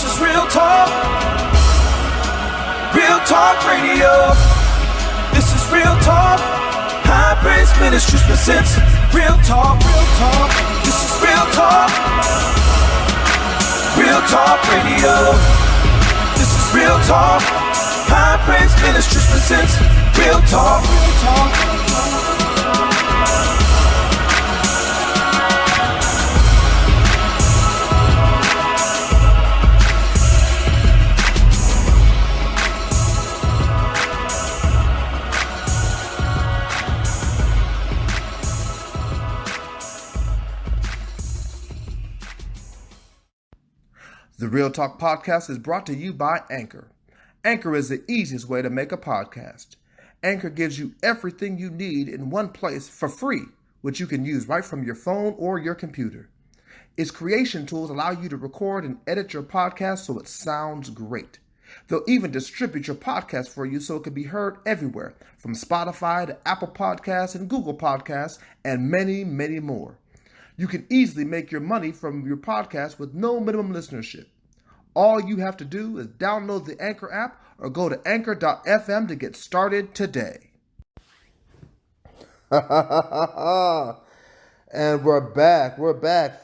This is Real Talk Radio. This is Real Talk. High Praise Ministries presents Real Talk. This is Real Talk. Real Talk Radio. This is Real Talk. High Praise Ministries presents Real Talk. The Real Talk Podcast is brought to you by Anchor. Anchor is the easiest way to make a podcast. Anchor gives you everything you need in one place for free, which you can use right from your phone or your computer. Its creation tools allow you to record and edit your podcast so it sounds great. They'll even distribute your podcast for you so it can be heard everywhere, from Spotify to Apple Podcasts and Google Podcasts, and many, many more. You can easily make your money from your podcast with no minimum listenership. All you have to do is download the Anchor app or go to anchor.fm to get started today. And we're back.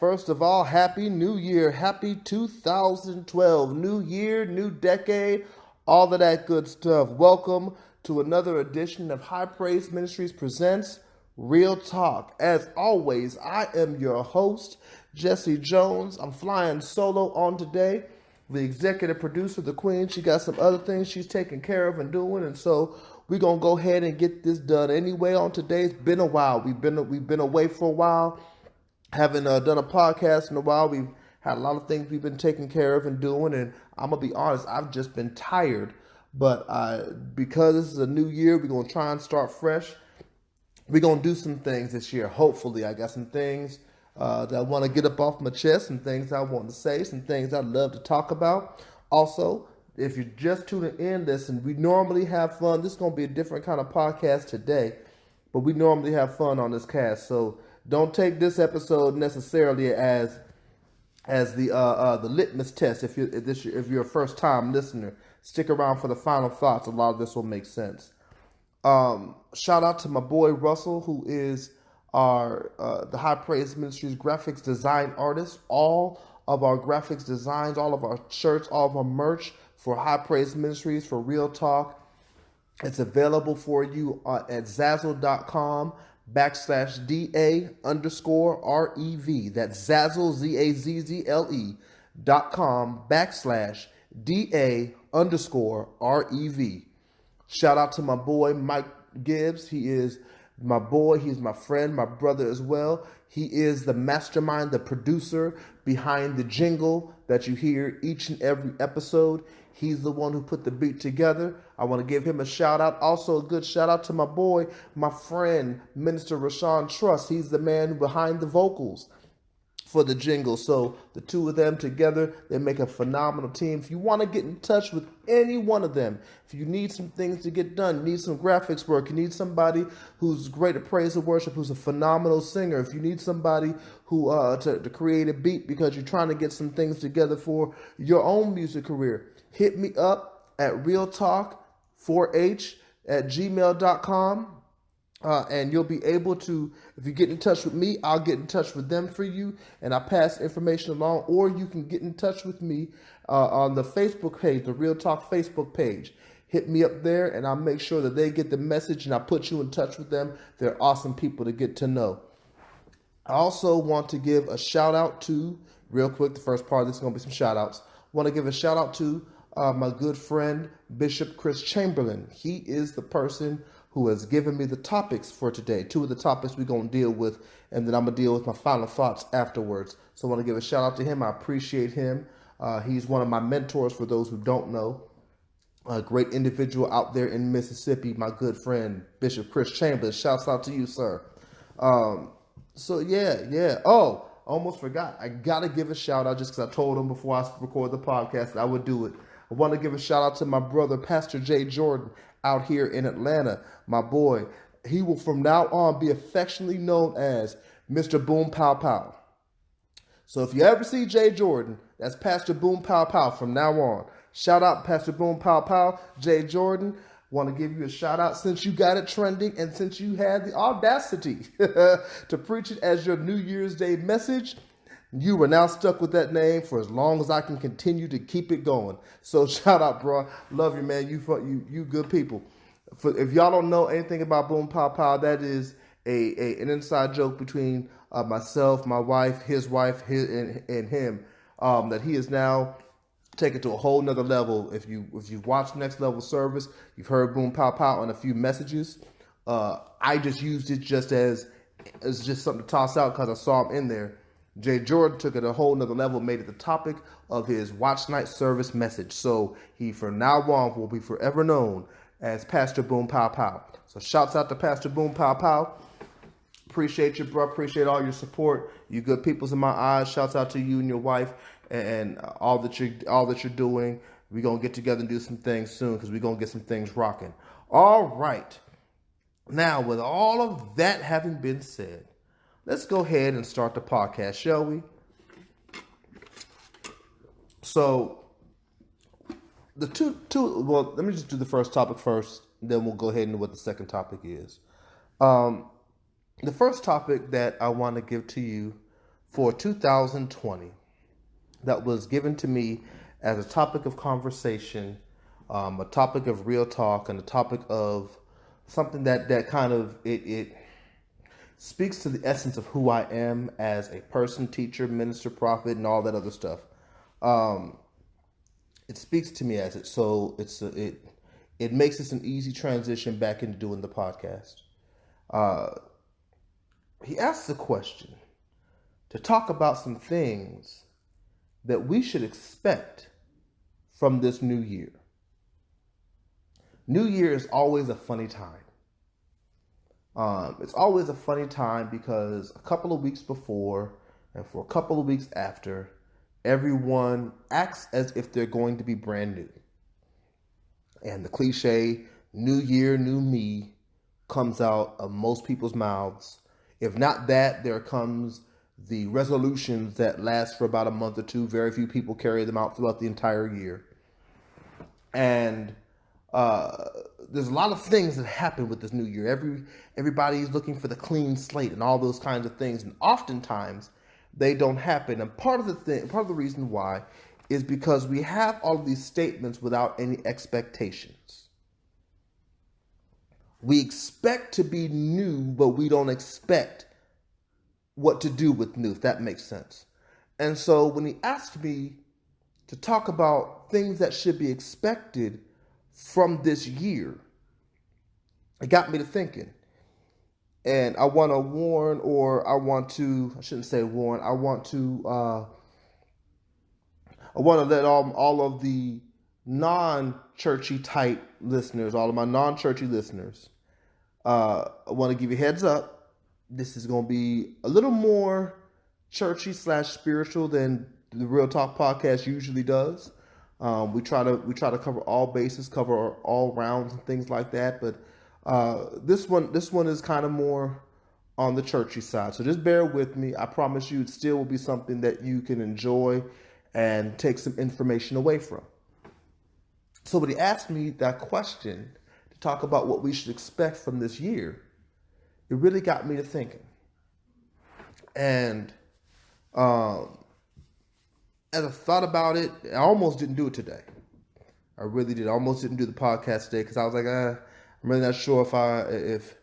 First of all, Happy New Year. Happy 2012. New year, new decade, all of that good stuff. Welcome to another edition of High Praise Ministries Presents Real Talk. As always, I am your host, Jesse Jones. I'm flying solo on today. The executive producer, the queen, she got some other things she's taking care of and doing, and so we're gonna go ahead and get this done anyway. On today, it's been a while. We've been away for a while, haven't done a podcast in a while. We've had a lot of things we've been taking care of and doing, and I'm gonna be honest, I've just been tired. But because this is a new year, we're gonna try and start fresh. We're going to do some things this year, hopefully. I got some things that I want to get up off my chest, some things I want to say, some things I'd love to talk about. Also, if you're just tuning in, listen, we normally have fun. This is going to be a different kind of podcast today, but we normally have fun on this cast. So don't take this episode necessarily as the litmus test. If you're a first-time listener, stick around for the final thoughts. A lot of this will make sense. Shout out to my boy Russell, who is our the High Praise Ministries graphics design artist. All of our graphics designs, all of our shirts, all of our merch for High Praise Ministries for Real Talk. It's available for you at Zazzle.com/DA_REV. That's Zazzle, ZAZZLE.com/DA_REV. Shout out to my boy, Mike Gibbs. He is my boy. He's my friend, my brother as well. He is the mastermind, the producer behind the jingle that you hear each and every episode. He's the one who put the beat together. I want to give him a shout out. Also, a good shout out to my boy, my friend, Minister Rashawn Truss. He's the man behind the vocals for the jingle. So the two of them together, they make a phenomenal team. If you want to get in touch with any one of them, if you need some things to get done, you need some graphics work, you need somebody who's great at praise and worship, who's a phenomenal singer, if you need somebody who to create a beat because you're trying to get some things together for your own music career, hit me up at realtalk4h@gmail.com. And you'll be able to, if you get in touch with me, I'll get in touch with them for you, and I'll pass information along. Or you can get in touch with me on the Facebook page, the Real Talk Facebook page. Hit me up there, and I'll make sure that they get the message, and I'll put you in touch with them. They're awesome people to get to know. I also want to give a shout out to, real quick, the first part of this is going to be some shout outs. Want to give a shout out to my good friend, Bishop Chris Chamberlain. He is the person who has given me the topics for today. Two of the topics we're going to deal with, and then I'm going to deal with my final thoughts afterwards. So I want to give a shout out to him. I appreciate him. He's one of my mentors for those who don't know. A great individual out there in Mississippi, my good friend, Bishop Chris Chamberlain. Shouts out to you, sir. So yeah. Oh, almost forgot. I got to give a shout out just because I told him before I record the podcast that I would do it. I want to give a shout out to my brother, Pastor Jay Jordan, out here in Atlanta, my boy. He will from now on be affectionately known as Mr. Boom Pow Pow. So if you ever see Jay Jordan, that's Pastor Boom Pow Pow from now on. Shout out Pastor Boom Pow Pow, Jay Jordan. Want to give you a shout out since you got it trending and since you had the audacity to preach it as your New Year's Day message. You are now stuck with that name for as long as I can continue to keep it going. So shout out, bro. Love you, man. You good people. If y'all don't know anything about Boom Pow Pow, that is an inside joke between myself, my wife, his and him, that he is now taken to a whole nother level. If you've watched Next Level Service, you've heard Boom Pow Pow on a few messages. I just used it just as just something to toss out because I saw him in there. Jay Jordan took it a whole nother level, made it the topic of his Watch Night Service message. So he, from now on, will be forever known as Pastor Boom Pow Pow. So shouts out to Pastor Boom Pow Pow. Appreciate you, bro. Appreciate all your support. You good peoples in my eyes. Shouts out to you and your wife and all that you're doing. We're gonna get together and do some things soon because we're gonna get some things rocking. All right. Now, with all of that having been said, let's go ahead and start the podcast, shall we? So, well, let me just do the first topic first, then we'll go ahead and do what the second topic is. The first topic that I want to give to you for 2020 that was given to me as a topic of conversation, a topic of real talk, and a topic of something that kind of, it speaks to the essence of who I am as a person, teacher, minister, prophet, and all that other stuff. It speaks to me as it. So it makes this an easy transition back into doing the podcast. He asked the question to talk about some things that we should expect from this new year. New Year is always a funny time. It's always a funny time because a couple of weeks before and for a couple of weeks after, everyone acts as if they're going to be brand new. And the cliche, new year, new me, comes out of most people's mouths. If not that, there comes the resolutions that last for about a month or two. Very few people carry them out throughout the entire year. And there's a lot of things that happen with this new year. Everybody's looking for the clean slate and all those kinds of things. And oftentimes they don't happen. And part of the reason why is because we have all of these statements without any expectations. We expect to be new, but we don't expect what to do with new, if that makes sense. And so when he asked me to talk about things that should be expected from this year, it got me to thinking. And I want to warn, or I shouldn't say warn, I want to let all of the non-churchy type listeners, all of my non-churchy listeners, I want to give you a heads up. This is going to be a little more churchy / spiritual than the Real Talk podcast usually does. We try to cover all bases, cover all rounds and things like that. But this one is kind of more on the churchy side. So just bear with me. I promise you it still will be something that you can enjoy and take some information away from. So when he asked me that question to talk about what we should expect from this year, it really got me to thinking. And as I thought about it, I almost didn't do it today. I really did. I almost didn't do the podcast today because I was like, I'm really not sure if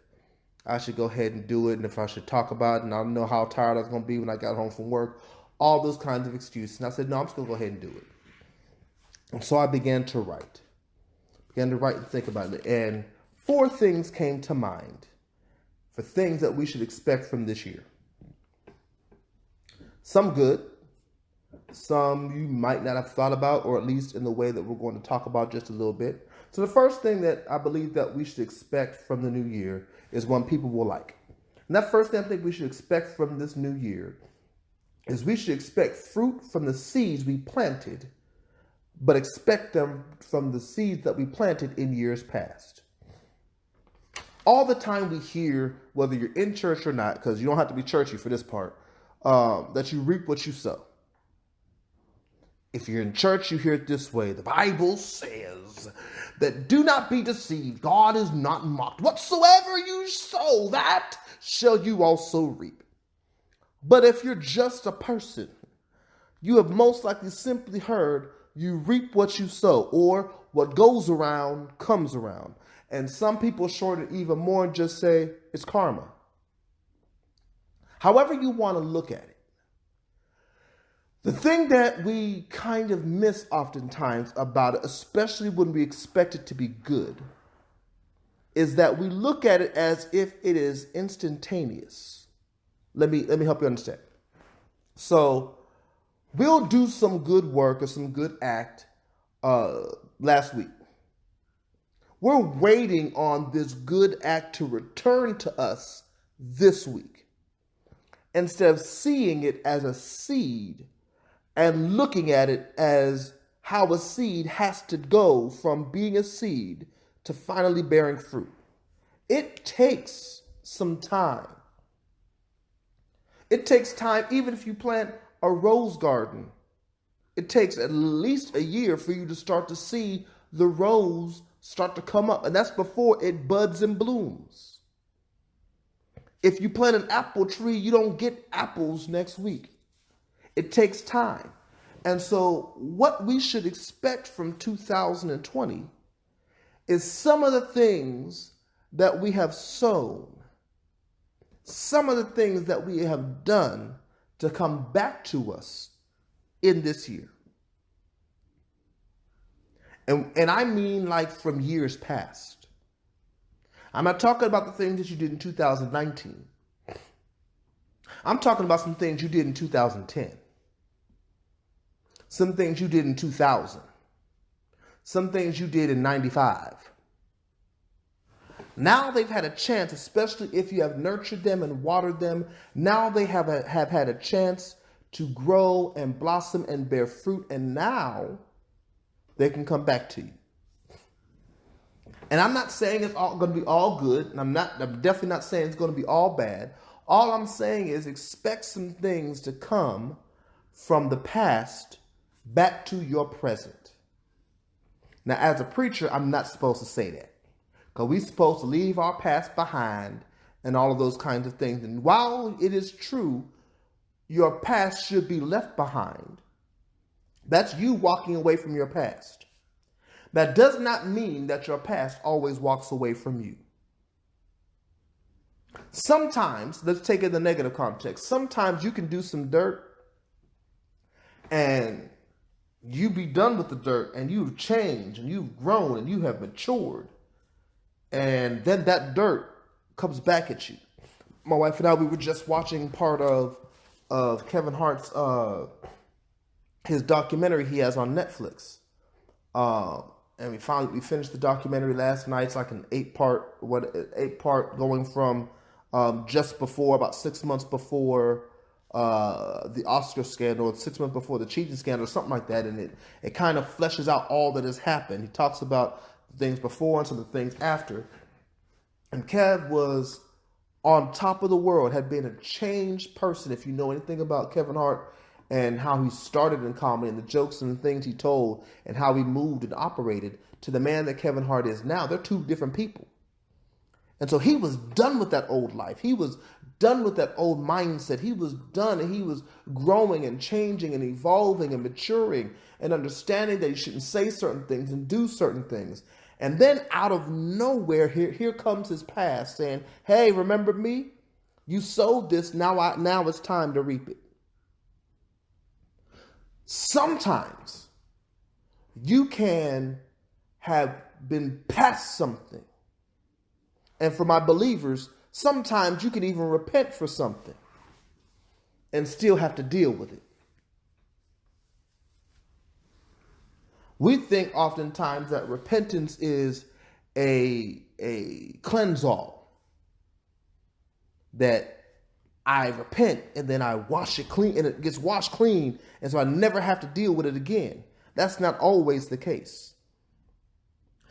I should go ahead and do it and if I should talk about it. And I don't know how tired I was going to be when I got home from work. All those kinds of excuses. And I said, no, I'm just going to go ahead and do it. And so I began to write. And think about it. And 4 things came to mind for things that we should expect from this year. Some good. Some you might not have thought about, or at least in the way that we're going to talk about just a little bit. So the first thing that I believe that we should expect from the new year is one people will like. And that first thing I think we should expect from this new year is we should expect fruit from the seeds we planted, but expect them from the seeds that we planted in years past. All the time we hear, whether you're in church or not, because you don't have to be churchy for this part, that you reap what you sow. If you're in church, you hear it this way. The Bible says that do not be deceived. God is not mocked. Whatsoever you sow, that shall you also reap. But if you're just a person, you have most likely simply heard you reap what you sow, or what goes around comes around. And some people shorten it even more and just say it's karma. However you want to look at it. The thing that we kind of miss oftentimes about it, especially when we expect it to be good, is that we look at it as if it is instantaneous. Let me help you understand. So we'll do some good work or some good act last week. We're waiting on this good act to return to us this week, instead of seeing it as a seed and looking at it as how a seed has to go from being a seed to finally bearing fruit. It takes some time. It takes time, even if you plant a rose garden. It takes at least a year for you to start to see the rose start to come up. And that's before it buds and blooms. If you plant an apple tree, you don't get apples next week. It takes time. And so what we should expect from 2020 is some of the things that we have sown, some of the things that we have done to come back to us in this year. And I mean like from years past. I'm not talking about the things that you did in 2019. I'm talking about some things you did in 2010. Some things you did in 2000. Some things you did in 95. Now they've had a chance, especially if you have nurtured them and watered them. Now they have had a chance to grow and blossom and bear fruit. And now they can come back to you. And I'm not saying it's all going to be all good. And I'm definitely not saying it's going to be all bad. All I'm saying is expect some things to come from the past back to your present. Now, as a preacher, I'm not supposed to say that, because we're supposed to leave our past behind and all of those kinds of things. And while it is true, your past should be left behind. That's you walking away from your past. That does not mean that your past always walks away from you. Sometimes, let's take it in the negative context. Sometimes you can do some dirt and you be done with the dirt, and you've changed and you've grown and you have matured. And then that dirt comes back at you. My wife and I, we were just watching part of Kevin Hart's his documentary he has on Netflix. And we finished the documentary last night. It's like an 8-part going from just before, about 6 months before the Oscar scandal, 6 months before the cheating scandal, or something like that. And it kind of fleshes out all that has happened. He talks about the things before and some of the things after. And Kev was on top of the world, had been a changed person. If you know anything about Kevin Hart and how he started in comedy and the jokes and the things he told and how he moved and operated, to the man that Kevin Hart is now, they're two different people. And so he was done with that old life. He was done with that old mindset. He was done, and he was growing and changing and evolving and maturing and understanding that he shouldn't say certain things and do certain things. And then out of nowhere, here comes his past saying, hey, remember me? You sowed this, now it's time to reap it. Sometimes you can have been past something. And for my believers, sometimes you can even repent for something and still have to deal with it. We think oftentimes that repentance is a cleanse all. That I repent and then I wash it clean and it gets washed clean, and so I never have to deal with it again. That's not always the case.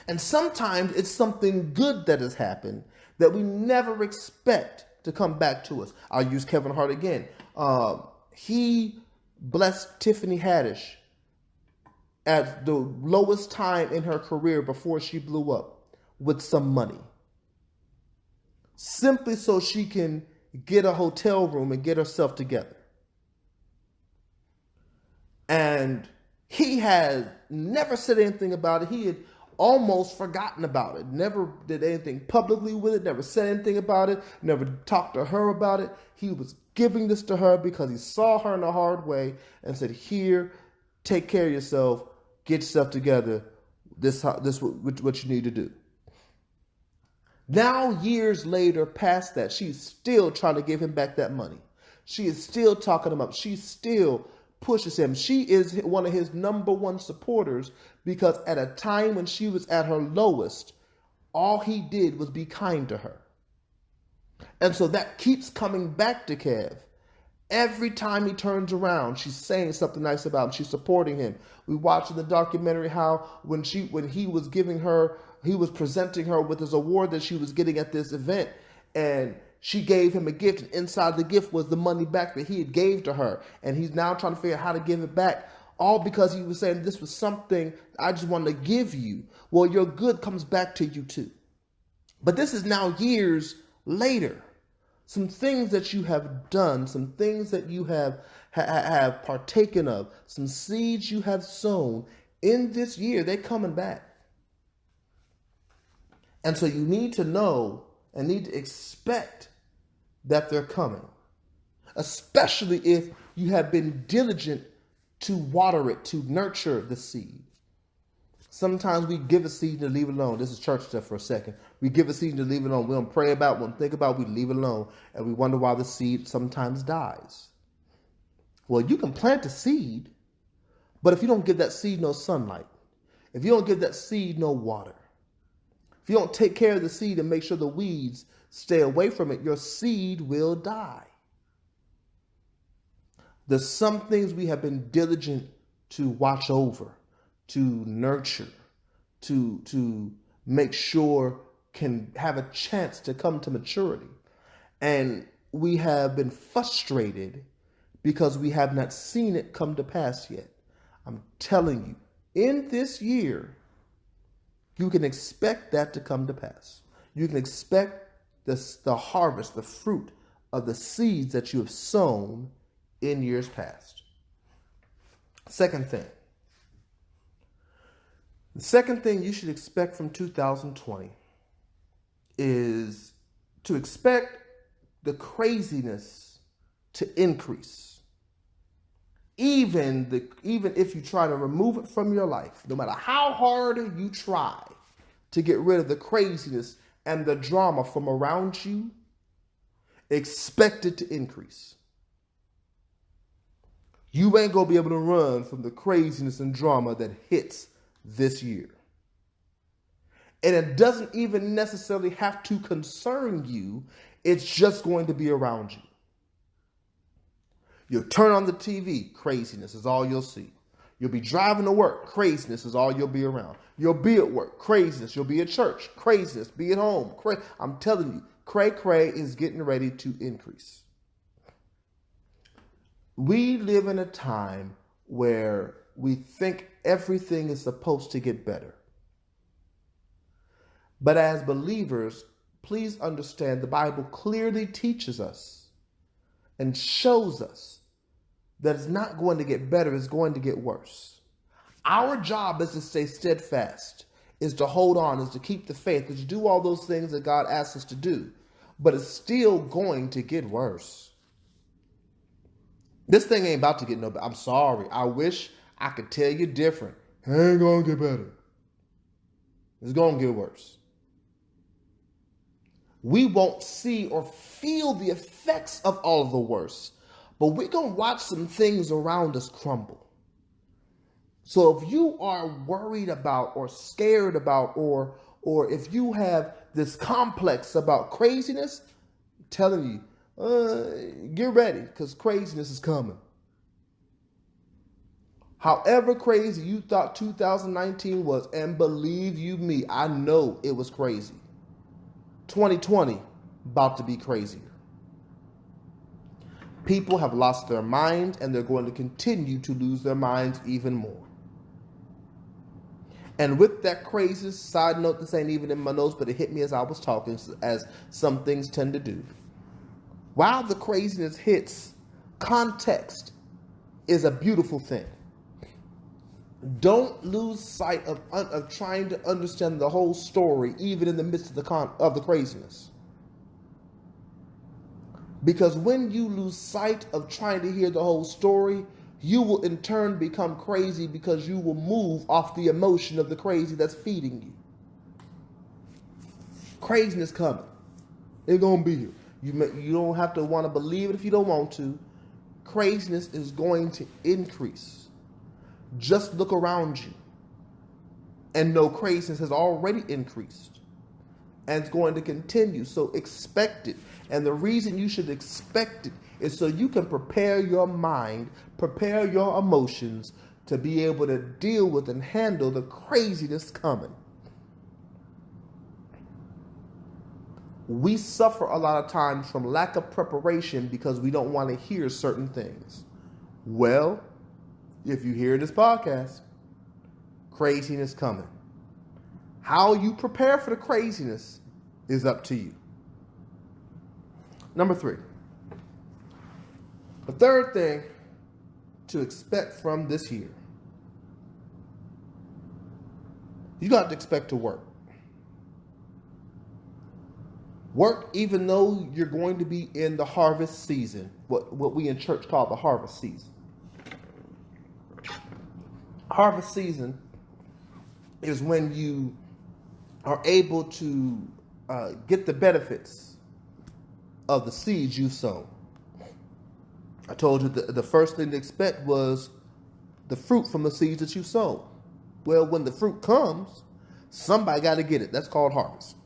And sometimes it's something good that has happened that we never expect to come back to us. I'll use Kevin Hart again. He blessed Tiffany Haddish at the lowest time in her career before she blew up with some money, simply so she can get a hotel room and get herself together. And he had never said anything about it. He had almost forgotten about it. Never did anything publicly with it. Never said anything about it. Never talked to her about it. He was giving this to her because he saw her in a hard way and said, here, take care of yourself. Get yourself together. This what you need to do. Now, years later, past that, she's still trying to give him back that money. She is still talking him up. She still pushes him. She is one of his number one supporters because at a time when she was at her lowest, all he did was be kind to her. And so that keeps coming back to Kev. Every time he turns around, she's saying something nice about him. She's supporting him. We watched in the documentary how when he was giving her, he was presenting her with his award that she was getting at this event, and she gave him a gift, and inside the gift was the money back that he had gave to her, and he's now trying to figure out how to give it back, all because he was saying, this was something I just wanted to give you. Well, your good comes back to you too. But this is now years later. Some things that you have done, some things that you have partaken of, some seeds you have sown in this year, they're coming back. And so you need to know and need to expect that they're coming, especially if you have been diligent to water it, to nurture the seed. Sometimes we give a seed to leave it alone. This is church stuff for a second. We give a seed to leave it alone. We don't pray about it, we don't think about it, we leave it alone. And we wonder why the seed sometimes dies. Well, you can plant a seed, but if you don't give that seed no sunlight, if you don't give that seed no water, if you don't take care of the seed and make sure the weeds stay away from it, your seed will die. There's some things we have been diligent to watch over, to nurture, to make sure can have a chance to come to maturity. And we have been frustrated because we have not seen it come to pass yet. I'm telling you, in this year, you can expect that to come to pass. You can expect the harvest, the fruit of the seeds that you have sown in years past. Second thing. The second thing you should expect from 2020 is to expect the craziness to increase. Even if you try to remove it from your life, no matter how hard you try to get rid of the craziness and the drama from around you, expect it to increase. You ain't going to be able to run from the craziness and drama that hits this year. And it doesn't even necessarily have to concern you. It's just going to be around you. You'll turn on the TV, craziness is all you'll see. You'll be driving to work, craziness is all you'll be around. You'll be at work, craziness. You'll be at church, craziness. Be at home, I'm telling you, cray is getting ready to increase. We live in a time where we think everything is supposed to get better. But as believers, please understand the Bible clearly teaches us and shows us that it's not going to get better, it's going to get worse. Our job is to stay steadfast, is to hold on, is to keep the faith, is to do all those things that God asks us to do. But it's still going to get worse. This thing ain't about to get no better. I'm sorry. I wish I could tell you different. It ain't going to get better. It's going to get worse. We won't see or feel the effects of all of the worst, but we're going to watch some things around us crumble. So if you are worried about or scared about or if you have this complex about craziness, I'm telling you, get ready because craziness is coming. However crazy you thought 2019 was, and believe you me, I know it was crazy. 2020 about to be crazier. People have lost their minds, and they're going to continue to lose their minds even more. And with that crazy side note, this ain't even in my notes, but it hit me as I was talking, as some things tend to do. While the craziness hits, context is a beautiful thing. Don't lose sight of trying to understand the whole story, even in the midst of the craziness. Because when you lose sight of trying to hear the whole story, you will in turn become crazy, because you will move off the emotion of the crazy that's feeding you. Craziness coming. It's going to be here. You don't have to want to believe it if you don't want to. Craziness is going to increase. Just look around you and know craziness has already increased and it's going to continue. So expect it. And the reason you should expect it is so you can prepare your mind, prepare your emotions to be able to deal with and handle the craziness coming. We suffer a lot of times from lack of preparation because we don't want to hear certain things. Well, if you hear this podcast, craziness coming. How you prepare for the craziness is up to you. Number 3. The third thing to expect from this year. You got to expect to work. Work even though you're going to be in the harvest season, what we in church call the harvest season. Harvest season is when you are able to get the benefits of the seeds you sown. I told you the first thing to expect was the fruit from the seeds that you sown. Well, when the fruit comes, somebody got to get it. That's called harvest.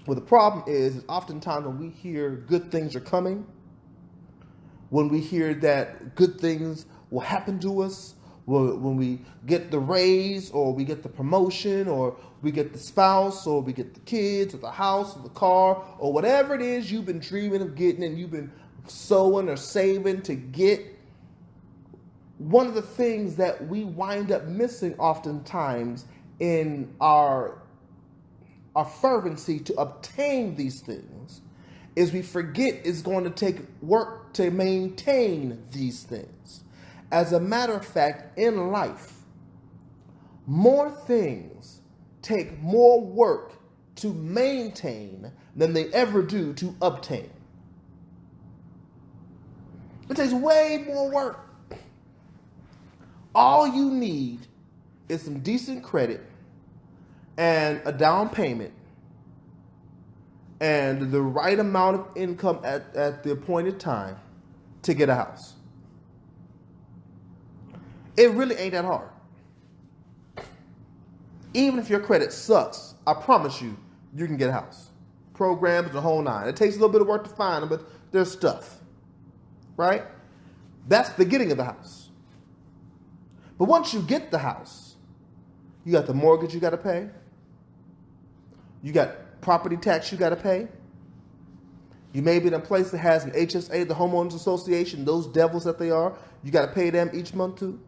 Well, the problem is oftentimes when we hear good things are coming, when we hear that good things will happen to us, when we get the raise, or we get the promotion, or we get the spouse, or we get the kids, or the house, or the car, or whatever it is you've been dreaming of getting and you've been sowing or saving to get, one of the things that we wind up missing oftentimes in our fervency to obtain these things is we forget it's going to take work to maintain these things. As a matter of fact, in life, more things take more work to maintain than they ever do to obtain. It takes way more work. All you need is some decent credit and a down payment and the right amount of income at the appointed time to get a house. It really ain't that hard. Even if your credit sucks, I promise you, you can get a house. Programs, the whole nine. It takes a little bit of work to find them, but there's stuff. Right? That's the getting of the house. But once you get the house, you got the mortgage you got to pay. You got property tax you got to pay. You may be in a place that has an HSA, the Homeowners Association, those devils that they are. You got to pay them each month too.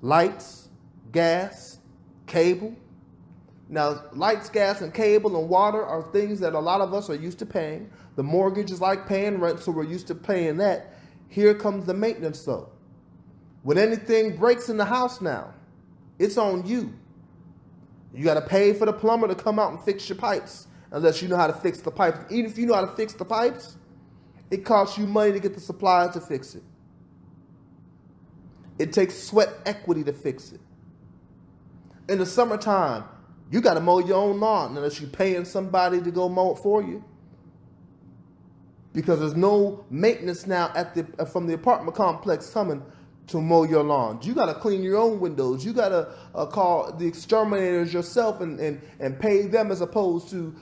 Lights, gas, cable. Now, lights, gas, and cable and water are things that a lot of us are used to paying. The mortgage is like paying rent, so we're used to paying that. Here comes the maintenance, though. When anything breaks in the house now, it's on you. You got to pay for the plumber to come out and fix your pipes, unless you know how to fix the pipes. Even if you know how to fix the pipes, it costs you money to get the supplies to fix it. It takes sweat equity to fix it. In the summertime, you got to mow your own lawn unless you're paying somebody to go mow it for you. Because there's no maintenance now from the apartment complex coming to mow your lawn. You got to clean your own windows. You got to call the exterminators yourself and pay them as opposed to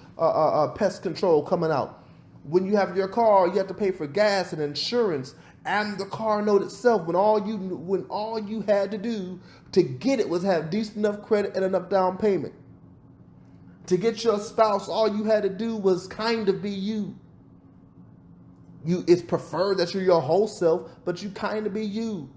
pest control coming out. When you have your car, you have to pay for gas and insurance and the car note itself. When all you had to do to get it was have decent enough credit and enough down payment. To get your spouse, all you had to do was kind of be you. It's preferred that you're your whole self, but you kind of be you.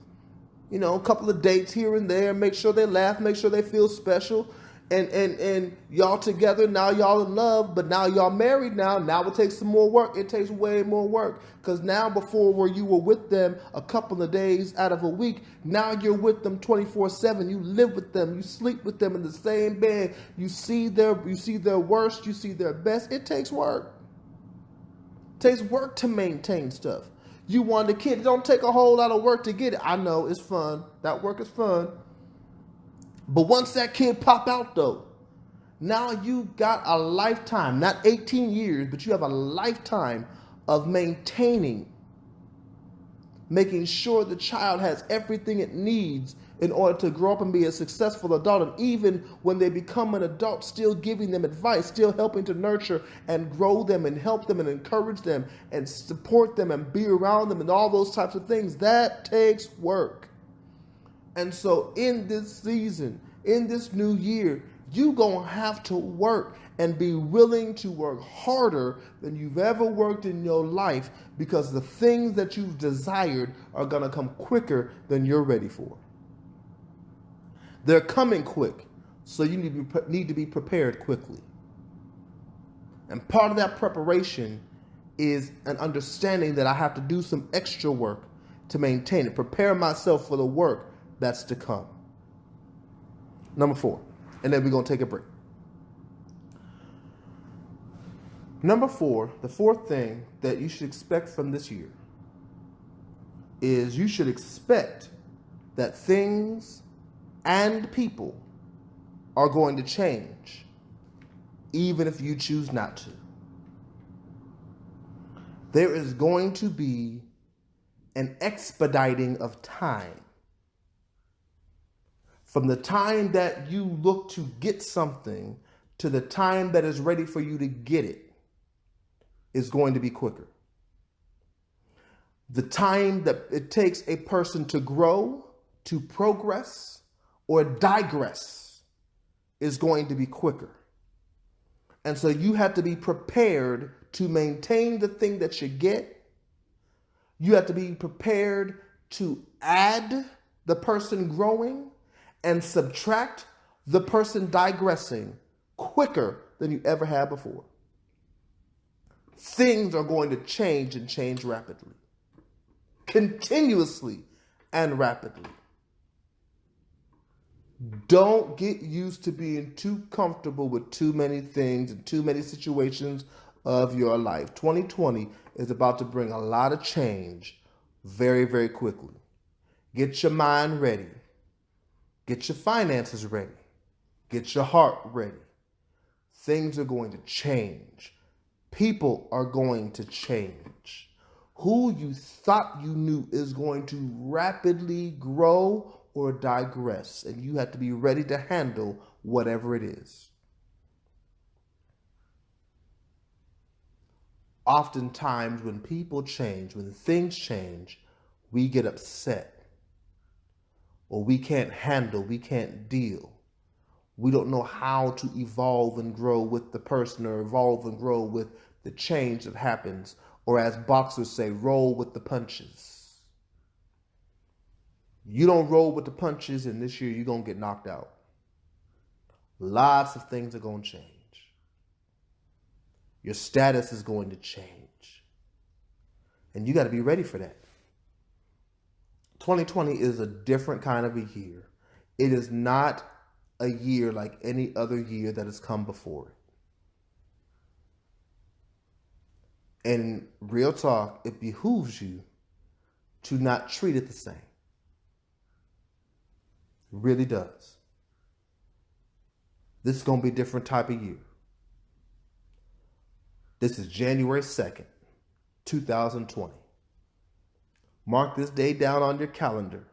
You know, a couple of dates here and there, make sure they laugh, make sure they feel special. And y'all together, now y'all in love, but now y'all married now it takes some more work. It takes way more work. Because now before where you were with them a couple of days out of a week, now you're with them 24/7. You live with them, you sleep with them in the same bed. You see their worst, you see their best. It takes work. It takes work to maintain stuff. You want a kid, it don't take a whole lot of work to get it. I know, it's fun. That work is fun. But once that kid pop out though, now you got a lifetime, not 18 years, but you have a lifetime of making sure the child has everything it needs in order to grow up and be a successful adult. And even when they become an adult, still giving them advice, still helping to nurture and grow them and help them and encourage them and support them and be around them and all those types of things. That takes work. And so in this season, in this new year, you're going to have to work and be willing to work harder than you've ever worked in your life, because the things that you've desired are going to come quicker than you're ready for. They're coming quick, so you need to be prepared quickly. And part of that preparation is an understanding that I have to do some extra work to maintain it, prepare myself for the work that's to come. Number 4, and then we're going to take a break. Number 4, the fourth thing that you should expect from this year is you should expect that things and people are going to change, even if you choose not to. There is going to be an expediting of time. From the time that you look to get something to the time that is ready for you to get it is going to be quicker. The time that it takes a person to grow, to progress, or digress is going to be quicker. And so you have to be prepared to maintain the thing that you get. You have to be prepared to add the person growing and subtract the person digressing quicker than you ever had before. Things are going to change and change rapidly, continuously and rapidly. Don't get used to being too comfortable with too many things and too many situations of your life. 2020 is about to bring a lot of change very, very quickly. Get your mind ready. Get your finances ready. Get your heart ready. Things are going to change. People are going to change. Who you thought you knew is going to rapidly grow or digress, and you have to be ready to handle whatever it is. Oftentimes when people change, when things change, we get upset. Or we can't handle, we can't deal. We don't know how to evolve and grow with the person, or evolve and grow with the change that happens. Or as boxers say, roll with the punches. You don't roll with the punches, and this year you're going to get knocked out. Lots of things are going to change. Your status is going to change. And you got to be ready for that. 2020 is a different kind of a year. It is not a year like any other year that has come before it. And real talk, it behooves you to not treat it the same. It really does. This is going to be a different type of year. This is January 2nd, 2020. Mark this day down on your calendar.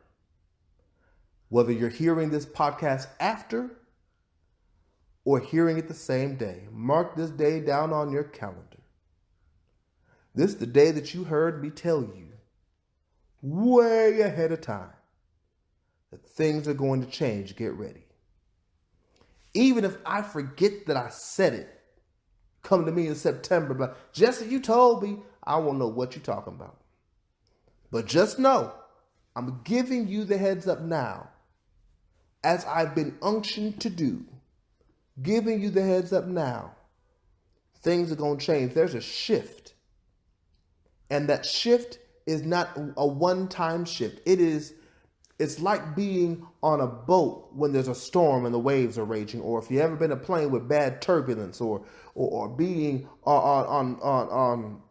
Whether you're hearing this podcast after or hearing it the same day, mark this day down on your calendar. This is the day that you heard me tell you way ahead of time that things are going to change. Get ready. Even if I forget that I said it, come to me in September, but Jesse, you told me. I won't know what you're talking about. But just know, I'm giving you the heads up now, as I've been unctioned to do, giving you the heads up now. Things are going to change. There's a shift. And that shift is not a one-time shift. It's like being on a boat when there's a storm and the waves are raging, or if you've ever been in a plane with bad turbulence, or being on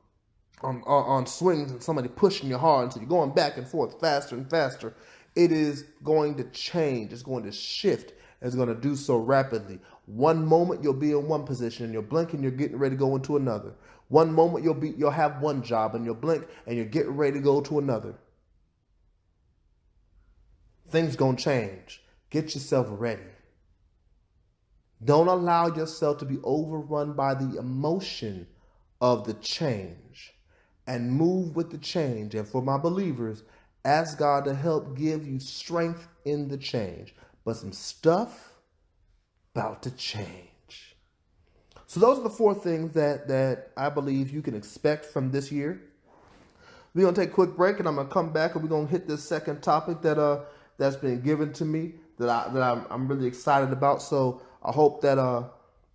swings and somebody pushing you hard, and so you're going back and forth faster and faster. It is going to change. It's going to shift. It's going to do so rapidly. One moment you'll be in one position and you'll blink and you're getting ready to go into another. One moment you'll have one job and you'll blink and you're getting ready to go to another. Things going to change. Get yourself ready. Don't allow yourself to be overrun by the emotion of the change, and move with the change. And for my believers, ask God to help give you strength in the change. But some stuff about to change. So those are the 4 things that I believe you can expect from this year. We're going to take a quick break, and I'm going to come back and we're going to hit this second topic that's been given to me that I'm really excited about. So I hope that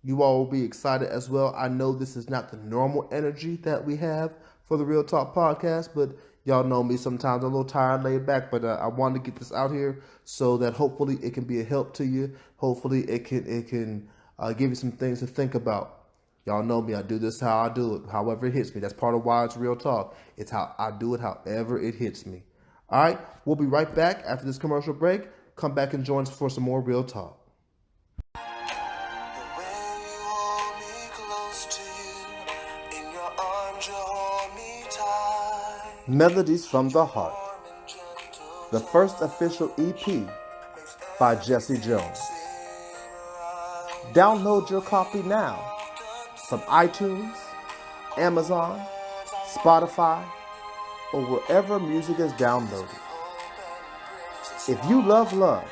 you all will be excited as well. I know this is not the normal energy that we have for the Real Talk podcast, but y'all know me. Sometimes I'm a little tired, laid back, but I wanted to get this out here so that hopefully it can be a help to you. Hopefully it can give you some things to think about. Y'all know me. I do this how I do it, however it hits me. That's part of why it's Real Talk. It's how I do it, however it hits me. All right, we'll be right back after this commercial break. Come back and join us for some more Real Talk. Melodies from the Heart, the first official EP by Jesse Jones. Download your copy now from iTunes, Amazon, Spotify, or wherever music is downloaded. If you love love,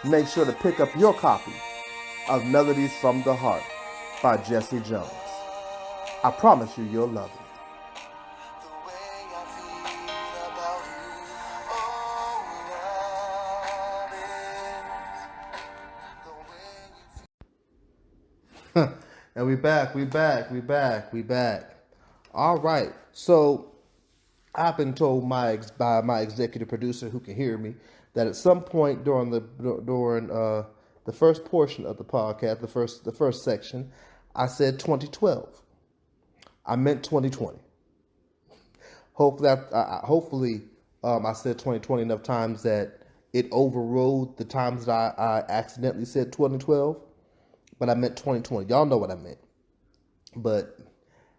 make sure to pick up your copy of Melodies from the Heart by Jesse Jones. I promise you, you'll love it. And we back. All right. So I've been told by my executive producer, who can hear me, that at some point during the first portion of the podcast, the first section, I said 2012. I meant 2020. Hopefully, I said 2020 enough times that it overrode the times that I accidentally said 2012. But I meant 2020. Y'all know what I meant. But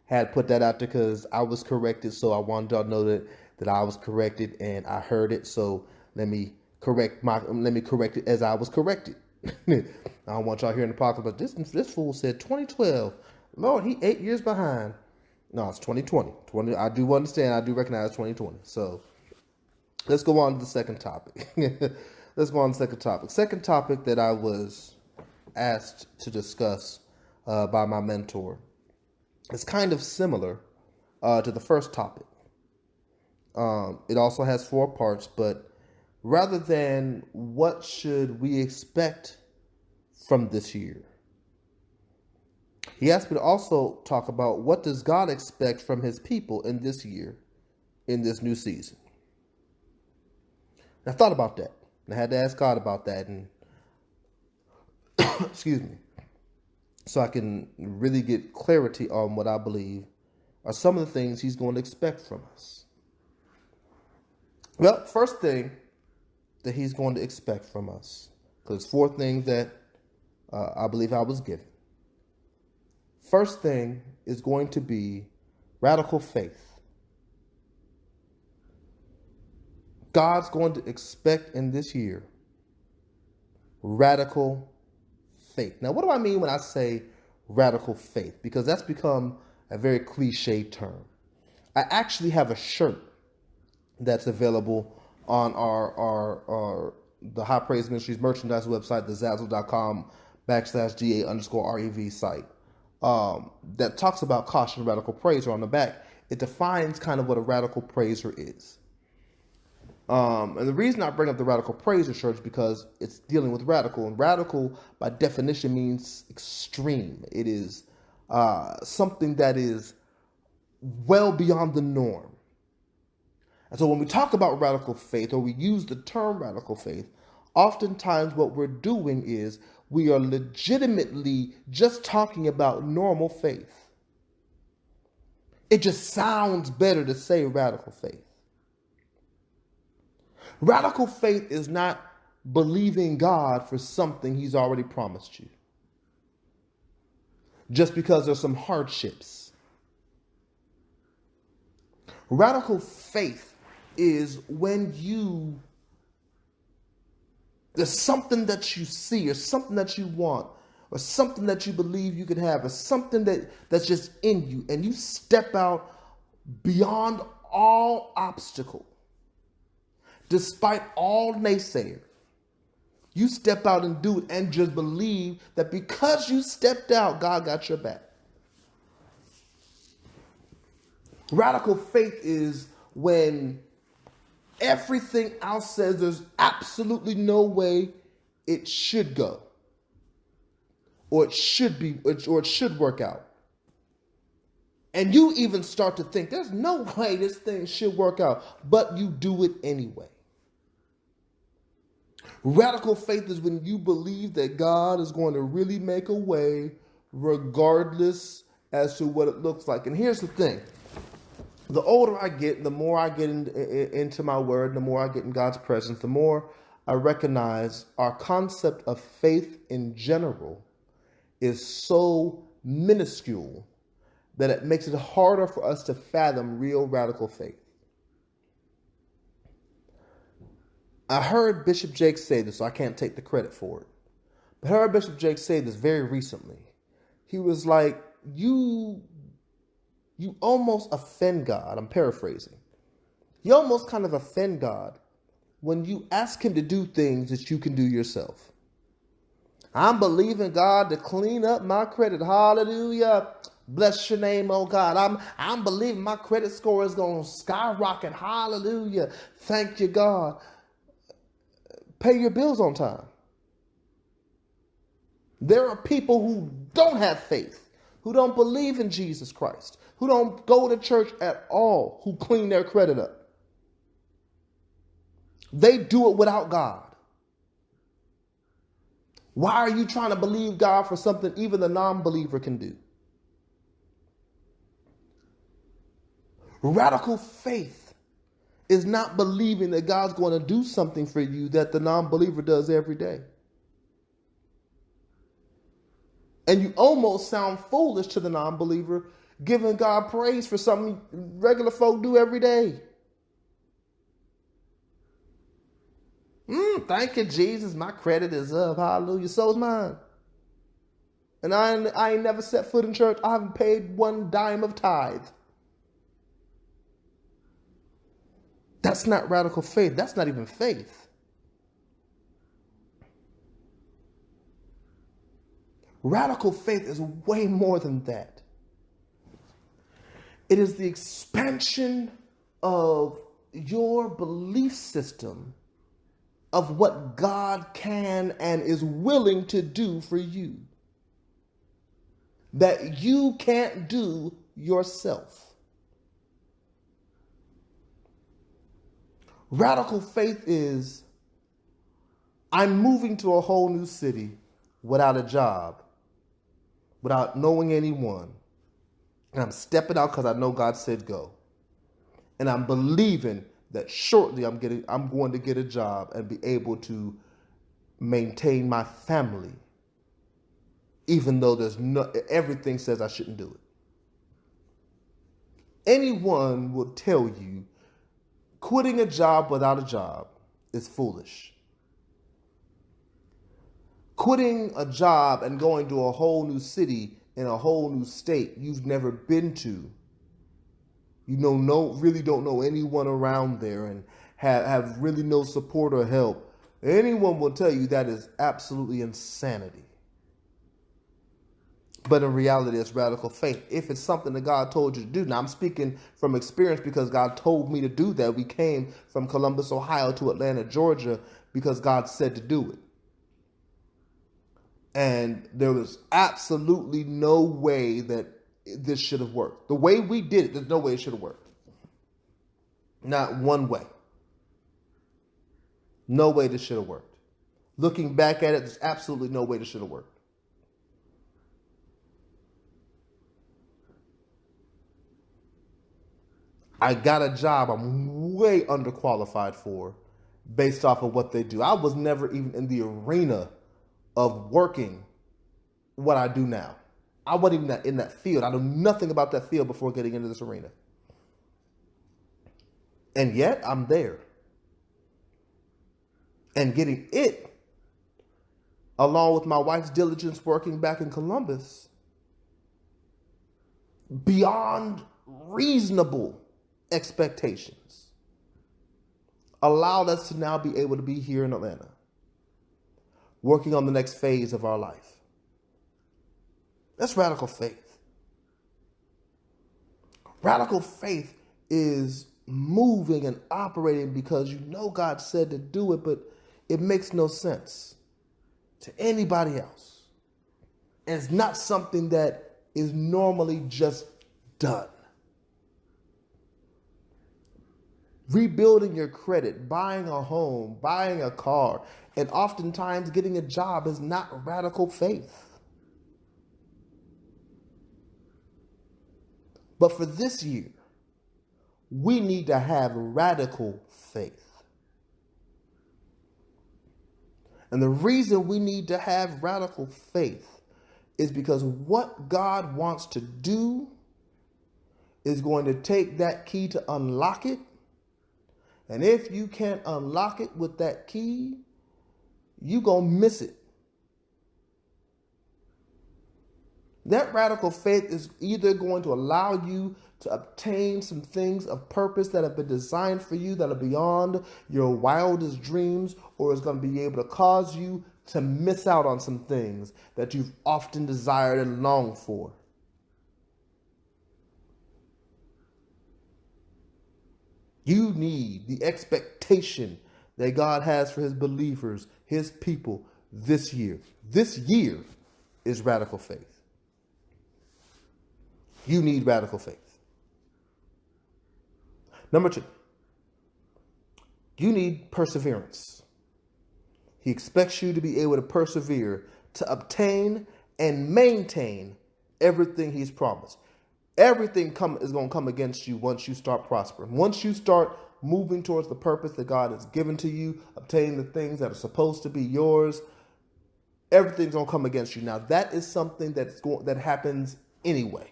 had put that out there because I was corrected. So I wanted y'all to know that I was corrected and I heard it. So let me correct it as I was corrected. I don't want y'all hearing the podcast, but this fool said 2012. Lord, he 8 years behind. No, it's 2020. I do understand. I do recognize 2020. So let's go on to the second topic. Second topic that I was asked to discuss by my mentor. It's kind of similar to the first topic. It also has 4 parts, but rather than what should we expect from this year, he asked me to also talk about what does God expect from his people in this year, in this new season. And I thought about that. And I had to ask God about that, and excuse me, so I can really get clarity on what I believe are some of the things he's going to expect from us. Well, first thing that he's going to expect from us, because 4 things that I believe I was given. First thing is going to be radical faith. God's going to expect in this year radical faith. Now, what do I mean when I say radical faith? Because that's become a very cliche term. I actually have a shirt that's available on the High Praise Ministries merchandise website, the Zazzle.com/GA_REV site, that talks about caution radical praise. Or on the back, it defines kind of what a radical praiser is. And the reason I bring up the radical praiser, church, because it's dealing with radical, and radical by definition means extreme. It is something that is well beyond the norm. And so when we talk about radical faith, or we use the term radical faith, oftentimes what we're doing is we are legitimately just talking about normal faith. It just sounds better to say radical faith. Radical faith is not believing God for something he's already promised you, just because there's some hardships. Radical faith is when there's something that you see, or something that you want, or something that you believe you could have, or something that's just in you, and you step out beyond all obstacle, despite all naysayers. You step out and do it, and just believe that because you stepped out, God got your back. Radical faith is when everything else says there's absolutely no way it should go, or it should be, or it should work out. And you even start to think there's no way this thing should work out, but you do it anyway. Radical faith is when you believe that God is going to really make a way regardless as to what it looks like. And here's the thing. The older I get, the more I get into my word, the more I get in God's presence, the more I recognize our concept of faith in general is so minuscule that it makes it harder for us to fathom real radical faith. I heard Bishop Jake say this, so I can't take the credit for it. But I heard Bishop Jake say this very recently. He was like, you almost offend God. I'm paraphrasing. You almost kind of offend God when you ask him to do things that you can do yourself. I'm believing God to clean up my credit. Hallelujah. Bless your name, oh God. I'm believing my credit score is going to skyrocket. Hallelujah. Thank you, God. Pay your bills on time. There are people who don't have faith, who don't believe in Jesus Christ, who don't go to church at all, who clean their credit up. They do it without God. Why are you trying to believe God for something even the non-believer can do? Radical faith is not believing that God's going to do something for you that the non-believer does every day. And you almost sound foolish to the non-believer, giving God praise for something regular folk do every day. Thank you, Jesus. My credit is up. Hallelujah. So is mine. And I ain't never set foot in church. I haven't paid one dime of tithe. That's not radical faith. That's not even faith. Radical faith is way more than that. It is the expansion of your belief system of what God can and is willing to do for you that you can't do yourself. Radical faith is, I'm moving to a whole new city without a job, without knowing anyone. And I'm stepping out because I know God said go. And I'm believing that shortly I'm going to get a job and be able to maintain my family, even though everything says I shouldn't do it. Anyone will tell you quitting a job without a job is foolish. Quitting a job and going to a whole new city in a whole new state you've never been to, really don't know anyone around there and have really no support or help, anyone will tell you that is absolutely insanity. But in reality, it's radical faith. If it's something that God told you to do. Now, I'm speaking from experience because God told me to do that. We came from Columbus, Ohio to Atlanta, Georgia because God said to do it. And there was absolutely no way that this should have worked. The way we did it, there's no way it should have worked. Not one way. No way this should have worked. Looking back at it, there's absolutely no way this should have worked. I got a job I'm way underqualified for based off of what they do. I was never even in the arena of working what I do now. I wasn't even in that field. I knew nothing about that field before getting into this arena. And yet I'm there. And getting it, along with my wife's diligence working back in Columbus, beyond reasonable expectations, allowed us to now be able to be here in Atlanta, working on the next phase of our life. That's radical faith. Radical faith is moving and operating because you know God said to do it, but it makes no sense to anybody else. And it's not something that is normally just done. Rebuilding your credit, buying a home, buying a car, and oftentimes getting a job is not radical faith. But for this year, we need to have radical faith. And the reason we need to have radical faith is because what God wants to do is going to take that key to unlock it. And if you can't unlock it with that key, you're going to miss it. That radical faith is either going to allow you to obtain some things of purpose that have been designed for you that are beyond your wildest dreams, or is going to be able to cause you to miss out on some things that you've often desired and longed for. You need the expectation that God has for his believers, his people, this year. This year is radical faith. You need radical faith. Number 2, you need perseverance. He expects you to be able to persevere to obtain and maintain everything he's promised. Everything is going to come against you once you start prospering. Once you start moving towards the purpose that God has given to you, obtaining the things that are supposed to be yours, everything's going to come against you. Now, that is something that happens anyway.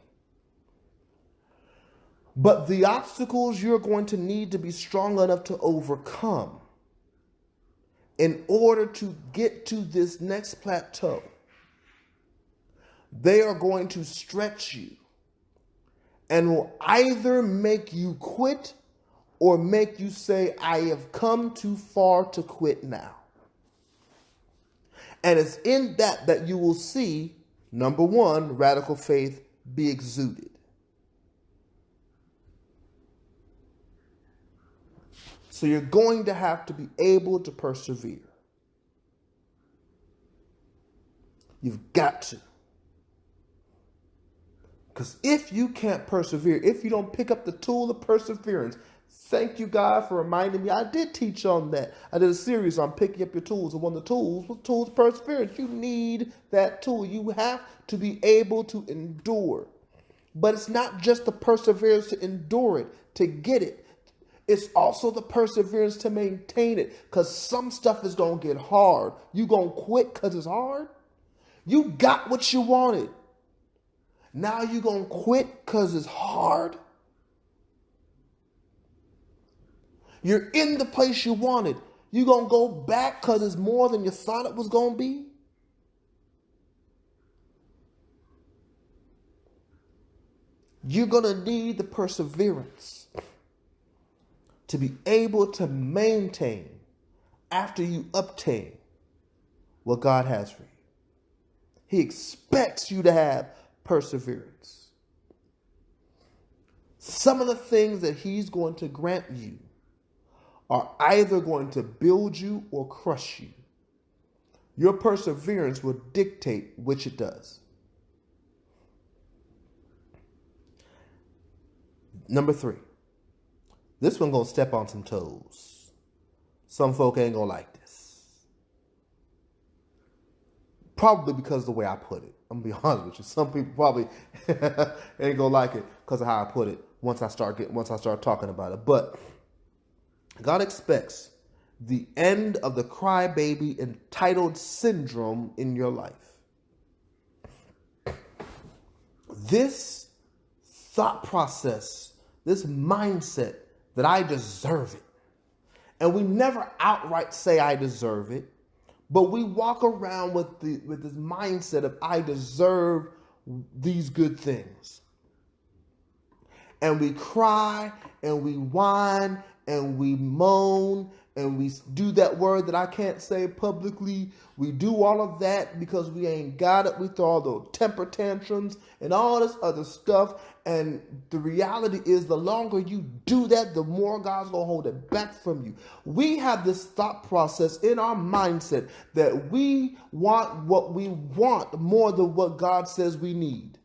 But the obstacles you're going to need to be strong enough to overcome in order to get to this next plateau, they are going to stretch you and will either make you quit or make you say, I have come too far to quit now. And it's in that you will see, number 1, radical faith be exuded. So you're going to have to be able to persevere. You've got to. Because if you can't persevere, if you don't pick up the tool of perseverance, thank you, God, for reminding me. I did teach on that. I did a series on picking up your tools, and one of the tools was tools of perseverance. You need that tool. You have to be able to endure. But it's not just the perseverance to endure it, to get it. It's also the perseverance to maintain it, because some stuff is going to get hard. You going to quit because it's hard? You got what you wanted. Now you going to quit because it's hard? You're in the place you wanted. You going to go back because it's more than you thought it was going to be? You're going to need the perseverance to be able to maintain after you obtain what God has for you. He expects you to have perseverance. Some of the things that he's going to grant you are either going to build you or crush you. Your perseverance will dictate which it does. Number 3. This one gonna step on some toes. Some folk ain't gonna like this. Probably because of the way I put it. I'm gonna be honest with you. Some people probably ain't gonna like it because of how I put it once I start talking about it. But God expects the end of the crybaby entitled syndrome in your life. This thought process, this mindset that I deserve it. And we never outright say I deserve it, but we walk around with this mindset of I deserve these good things. And we cry and we whine and we moan and we do that word that I can't say publicly. We do all of that because we ain't got it. We throw all those temper tantrums and all this other stuff. And the reality is the longer you do that, the more God's going to hold it back from you. We have this thought process in our mindset that we want what we want more than what God says we need.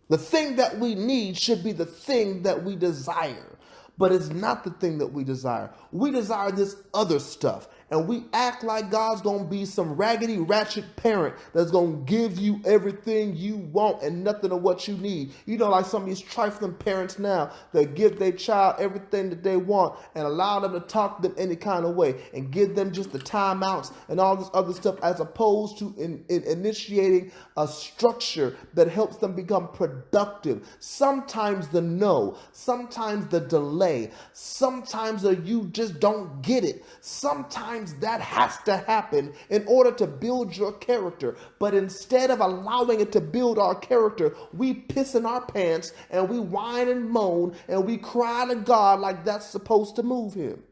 The thing that we need should be the thing that we desire, but it's not the thing that we desire. We desire this other stuff, and we act like God's going to be some raggedy ratchet parent that's going to give you everything you want and nothing of what you need. You know, like some of these trifling parents now that give their child everything that they want and allow them to talk to them any kind of way and give them just the timeouts and all this other stuff, as opposed to initiating a structure that helps them become productive. Sometimes the no, sometimes the delay, sometimes you just don't get it. Sometimes that has to happen in order to build your character. But instead of allowing it to build our character, we piss in our pants and we whine and moan and we cry to God like that's supposed to move him.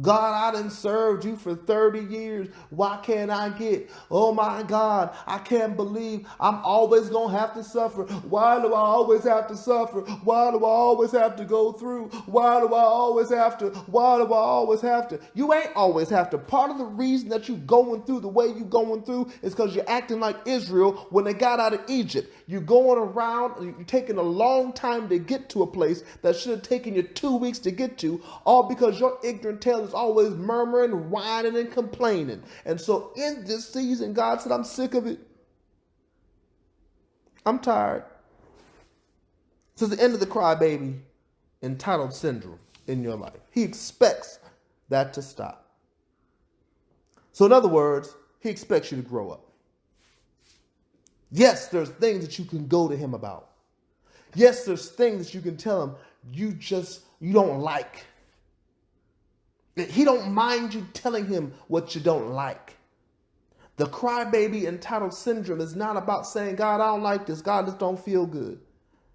God, I done served you for 30 years. Why can't I get? Oh my God, I can't believe I'm always going to have to suffer. Why do I always have to suffer? Why do I always have to go through? Why do I always have to? Why do I always have to? You ain't always have to. Part of the reason that you going through the way you going through is because you're acting like Israel when they got out of Egypt. You're going around, you're taking a long time to get to a place that should have taken you 2 weeks to get to, all because your ignorant tail is always murmuring, whining, and complaining. And so in this season, God said, I'm sick of it. I'm tired. So it's the end of the crybaby entitled syndrome in your life. He expects that to stop. So in other words, he expects you to grow up. Yes, there's things that you can go to him about. Yes, there's things that you can tell him you don't like. He don't mind you telling him what you don't like. The crybaby entitled syndrome is not about saying, God, I don't like this. God, this don't feel good.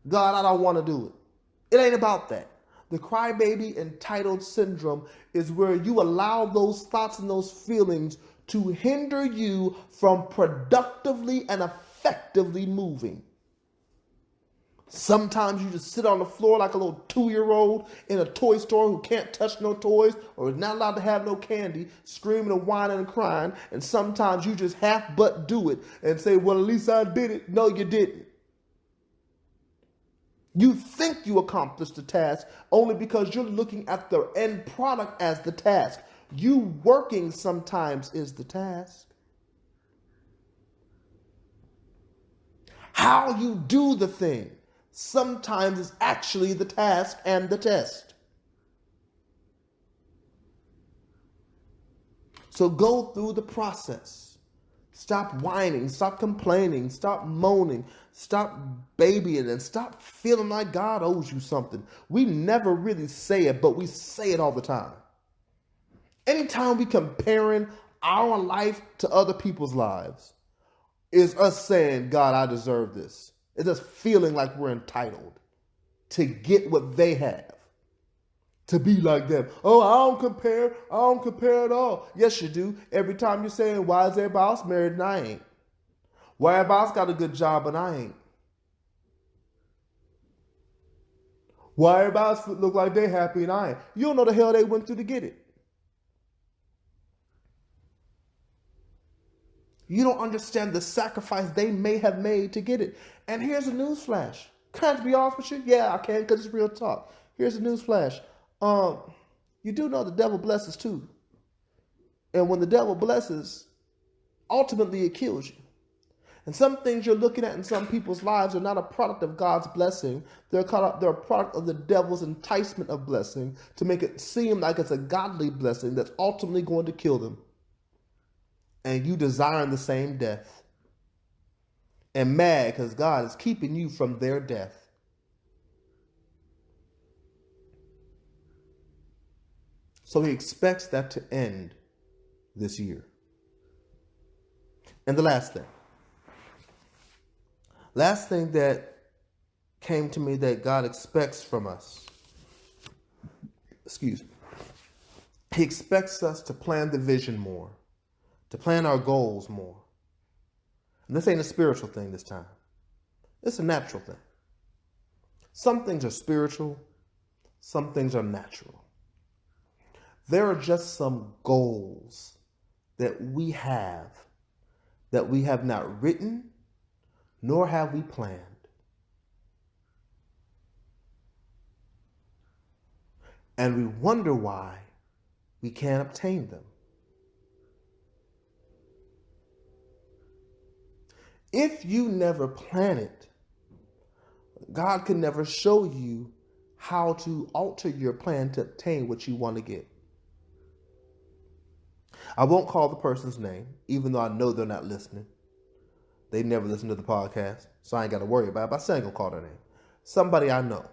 God, I don't want to do it. It ain't about that. The crybaby entitled syndrome is where you allow those thoughts and those feelings to hinder you from productively and effectively moving. Sometimes you just sit on the floor like a little 2-year-old in a toy store who can't touch no toys or is not allowed to have no candy, screaming and whining and crying. And sometimes you just half but do it and say, well, at least I did it. No, you didn't. You think you accomplished the task only because you're looking at the end product as the task. You working sometimes is the task. How you do the thing sometimes is actually the task and the test. So go through the process. Stop whining, stop complaining, stop moaning, stop babying, and stop feeling like God owes you something. We never really say it, but we say it all the time. Anytime we comparing our life to other people's lives is us saying, God, I deserve this. It's us feeling like we're entitled to get what they have, to be like them. Oh, I don't compare at all. Yes, you do. Every time you're saying, why is everybody else married and I ain't? Why everybody's got a good job but I ain't? Why everybody look like they happy and I ain't? You don't know the hell they went through to get it. You don't understand the sacrifice they may have made to get it. And here's a news flash. Can I be honest with you? Yeah, I can because it's real talk. Here's a news flash. You do know the devil blesses too. And when the devil blesses, ultimately it kills you. And some things you're looking at in some people's lives are not a product of God's blessing. They're a product of the devil's enticement of blessing to make it seem like it's a godly blessing that's ultimately going to kill them. And you desiring the same death. And mad because God is keeping you from their death. So he expects that to end this year. And the last thing that came to me that God expects from us, he expects us to plan the vision more, to plan our goals more. And this ain't a spiritual thing this time. It's a natural thing. Some things are spiritual, some things are natural. There are just some goals that we have not written, nor have we planned. And we wonder why we can't obtain them. If you never plan it, God can never show you how to alter your plan to obtain what you want to get. I won't call the person's name, even though I know they're not listening. They never listen to the podcast, so I ain't got to worry about it. But I still ain't going to call their name. Somebody I know.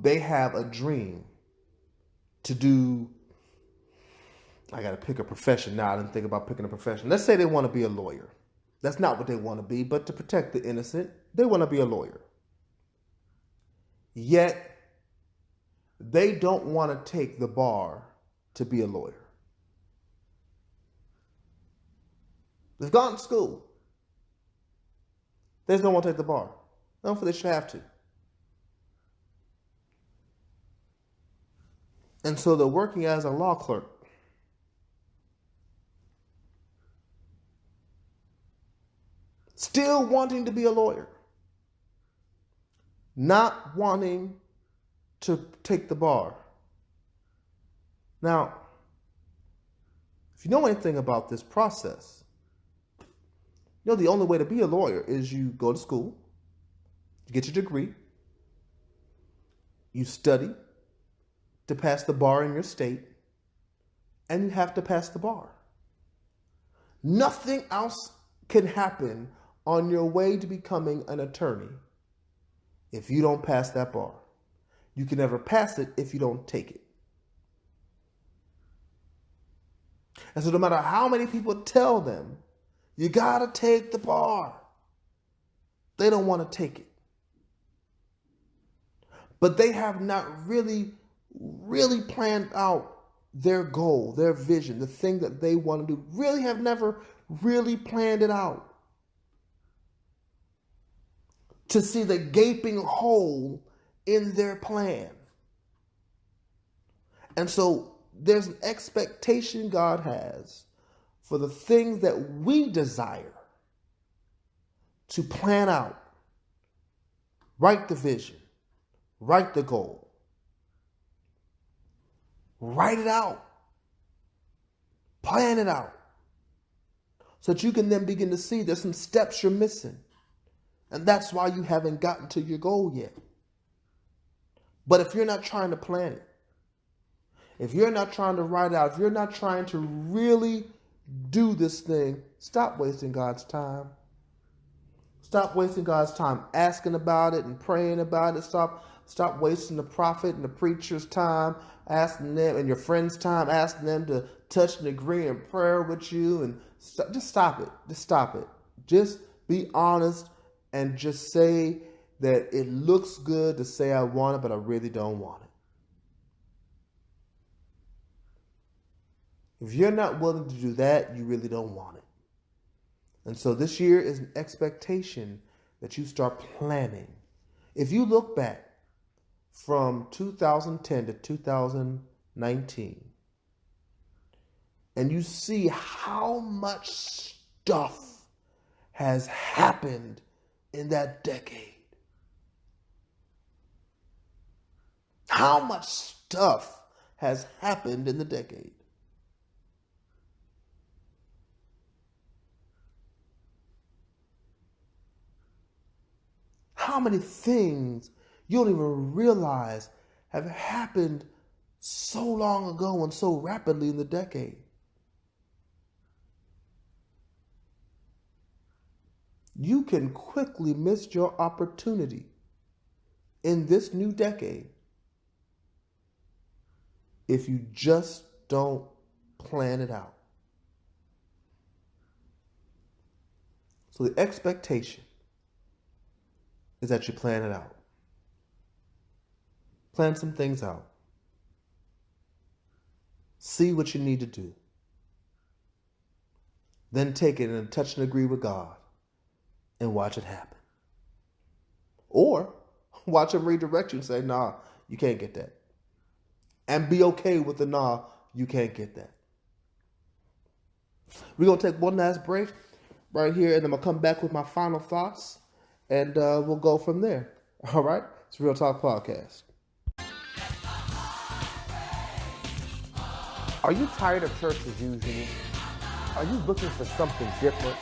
They have a dream to do, I got to pick a profession now. I didn't think about picking a profession. Let's say they want to be a lawyer. That's not what they want to be, but to protect the innocent, they want to be a lawyer. Yet, they don't want to take the bar to be a lawyer. They've gone to school. They just don't want to take the bar. I don't feel they should have to. And so they're working as a law clerk. Still wanting to be a lawyer. Not wanting to take the bar. Now, if you know anything about this process, you know the only way to be a lawyer is you go to school, you get your degree, you study to pass the bar in your state, and you have to pass the bar. Nothing else can happen on your way to becoming an attorney if you don't pass that bar. You can never pass it if you don't take it. And so no matter how many people tell them, you gotta take the bar, they don't want to take it. But they have not really planned out their goal, their vision, the thing that they want to do. Really have never really planned it out. To see the gaping hole in their plan. And so there's an expectation God has for the things that we desire to plan out. Write the vision. Write the goal. Write it out. Plan it out. So that you can then begin to see there's some steps you're missing. And that's why you haven't gotten to your goal yet. But if you're not trying to plan it, if you're not trying to write it out, if you're not trying to really do this thing, stop wasting God's time. Stop wasting God's time asking about it and praying about it. Stop wasting the prophet and the preacher's time, asking them, and your friend's time, asking them to touch and agree in prayer with you. And just stop it. Just stop it. Just be honest and just say that it looks good to say I want it, but I really don't want it. If you're not willing to do that, you really don't want it. And so this year is an expectation that you start planning. If you look back from 2010 to 2019 and you see how much stuff has happened in that decade, how much stuff has happened in the decade. How many things you don't even realize have happened so long ago and so rapidly in the decade. You can quickly miss your opportunity in this new decade if you just don't plan it out. So the expectation is that you plan it out. Plan some things out. See what you need to do. Then take it and touch and agree with God and watch it happen. Or watch him redirect you and say, nah, you can't get that. And be okay with the nah, you can't get that. We're going to take one last break right here, and I'm going to come back with my final thoughts, and we'll go from there. All right? It's Real Talk Podcast. Are you tired of church as usual? Are you looking for something different?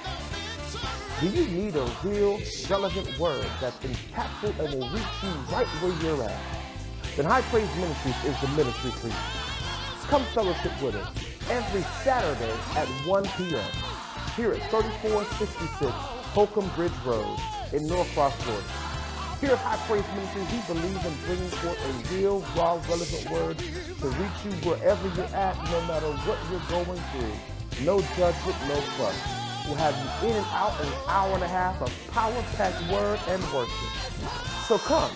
Do you need a real, relevant word that's impactful and will reach you right where you're at? Then High Praise Ministries is the ministry for you. Come fellowship with us every Saturday at 1 p.m. here at 3466 Holcomb Bridge Road in Norcross, Georgia. Here at High Praise Ministries, we believe in bringing forth a real, raw, relevant word to reach you wherever you're at, no matter what you're going through. No judgment, no fuss. We'll have you in and out in an hour and a half of power-packed word and worship. So come,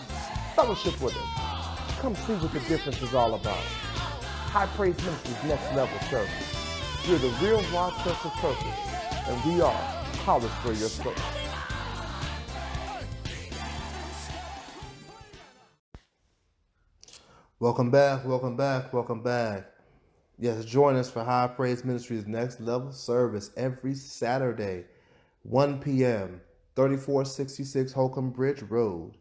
fellowship with us. Come see what the difference is all about. High Praise Ministries Next Level Service. We're the real raw church of purpose, and we are polished for your soul. Welcome back, welcome back, welcome back. Yes, join us for High Praise Ministries Next Level Service every Saturday, 1 p.m., 3466 Holcomb Bridge Road,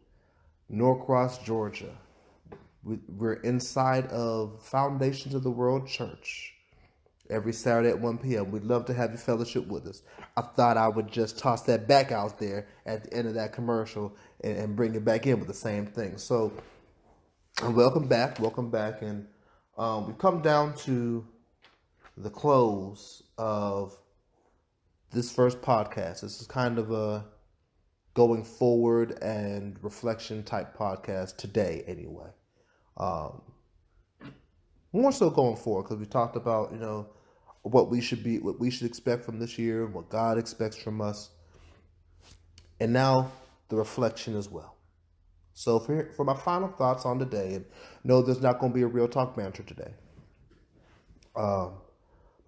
Norcross, Georgia. We're inside of Foundations of the World Church every Saturday at 1 p.m. We'd love to have you fellowship with us. I thought I would just toss that back out there at the end of that commercial and bring it back in with the same thing. So, welcome back, and we've come down to the close of this first podcast. This is kind of a going forward and reflection type podcast today, anyway. More so going forward, because we talked about, what we should expect from this year, what God expects from us, and now the reflection as well. So for my final thoughts on today, and no, there's not going to be a real talk banter today. My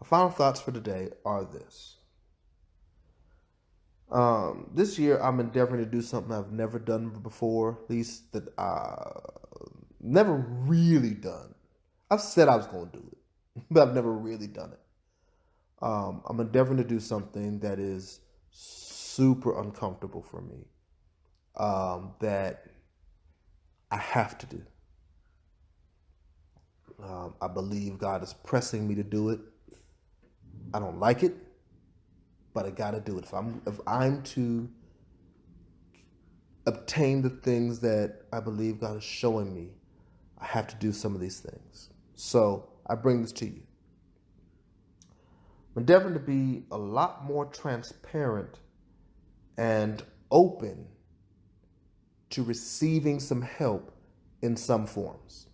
final thoughts for today are this. This year, I'm endeavoring to do something I've never done before, at least that never really done. I've said I was going to do it, but I've never really done it. I'm endeavoring to do something that is super uncomfortable for me, that I have to do. I believe God is pressing me to do it. I don't like it, but I got to do it. If I'm to obtain the things that I believe God is showing me, I have to do some of these things. So I bring this to you. I'm endeavoring to be a lot more transparent and open to receiving some help in some forms.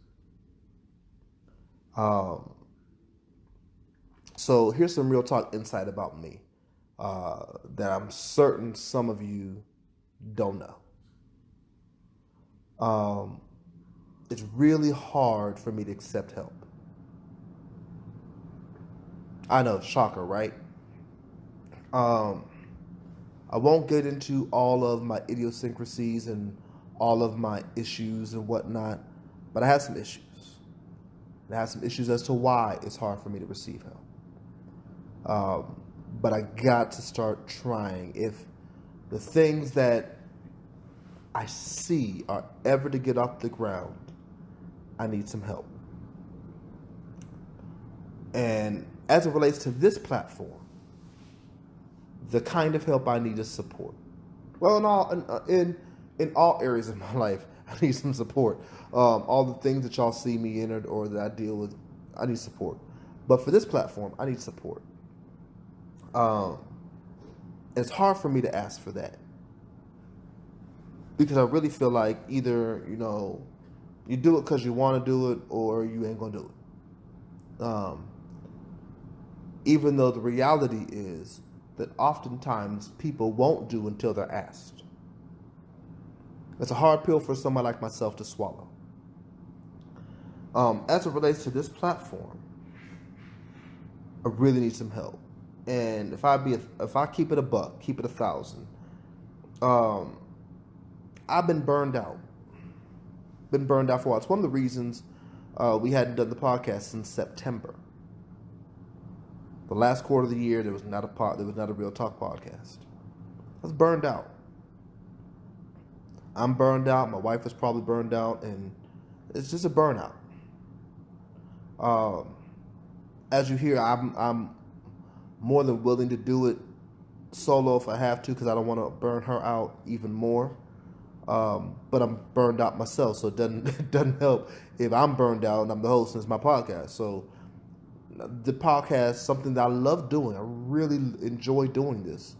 So here's some real talk insight about me that I'm certain some of you don't know. It's really hard for me to accept help. I know, shocker, right? I won't get into all of my idiosyncrasies and all of my issues and whatnot, but I have some issues. I have some issues as to why it's hard for me to receive help. But I got to start trying. If the things that I see are ever to get off the ground, I need some help. And as it relates to this platform, the kind of help I need is support. Well, in all areas of my life, I need some support. All the things that y'all see me in or that I deal with, I need support. But for this platform, I need support. It's hard for me to ask for that because I really feel like either you do it because you want to do it or you ain't gonna do it. Even though the reality is that oftentimes people won't do until they're asked. It's a hard pill for somebody like myself to swallow. As it relates to this platform, I really need some help. And if I keep it a buck, keep it 1,000, I've been burned out. Been burned out for a while. It's one of the reasons we hadn't done the podcast since September. The last quarter of the year, there was not a Real Talk podcast. I was burned out. I'm burned out. My wife is probably burned out, and it's just a burnout. As you hear, I'm more than willing to do it solo if I have to, because I don't want to burn her out even more. But I'm burned out myself, so it doesn't help if I'm burned out and I'm the host and it's my podcast. So the podcast, something that I love doing, I really enjoy doing this,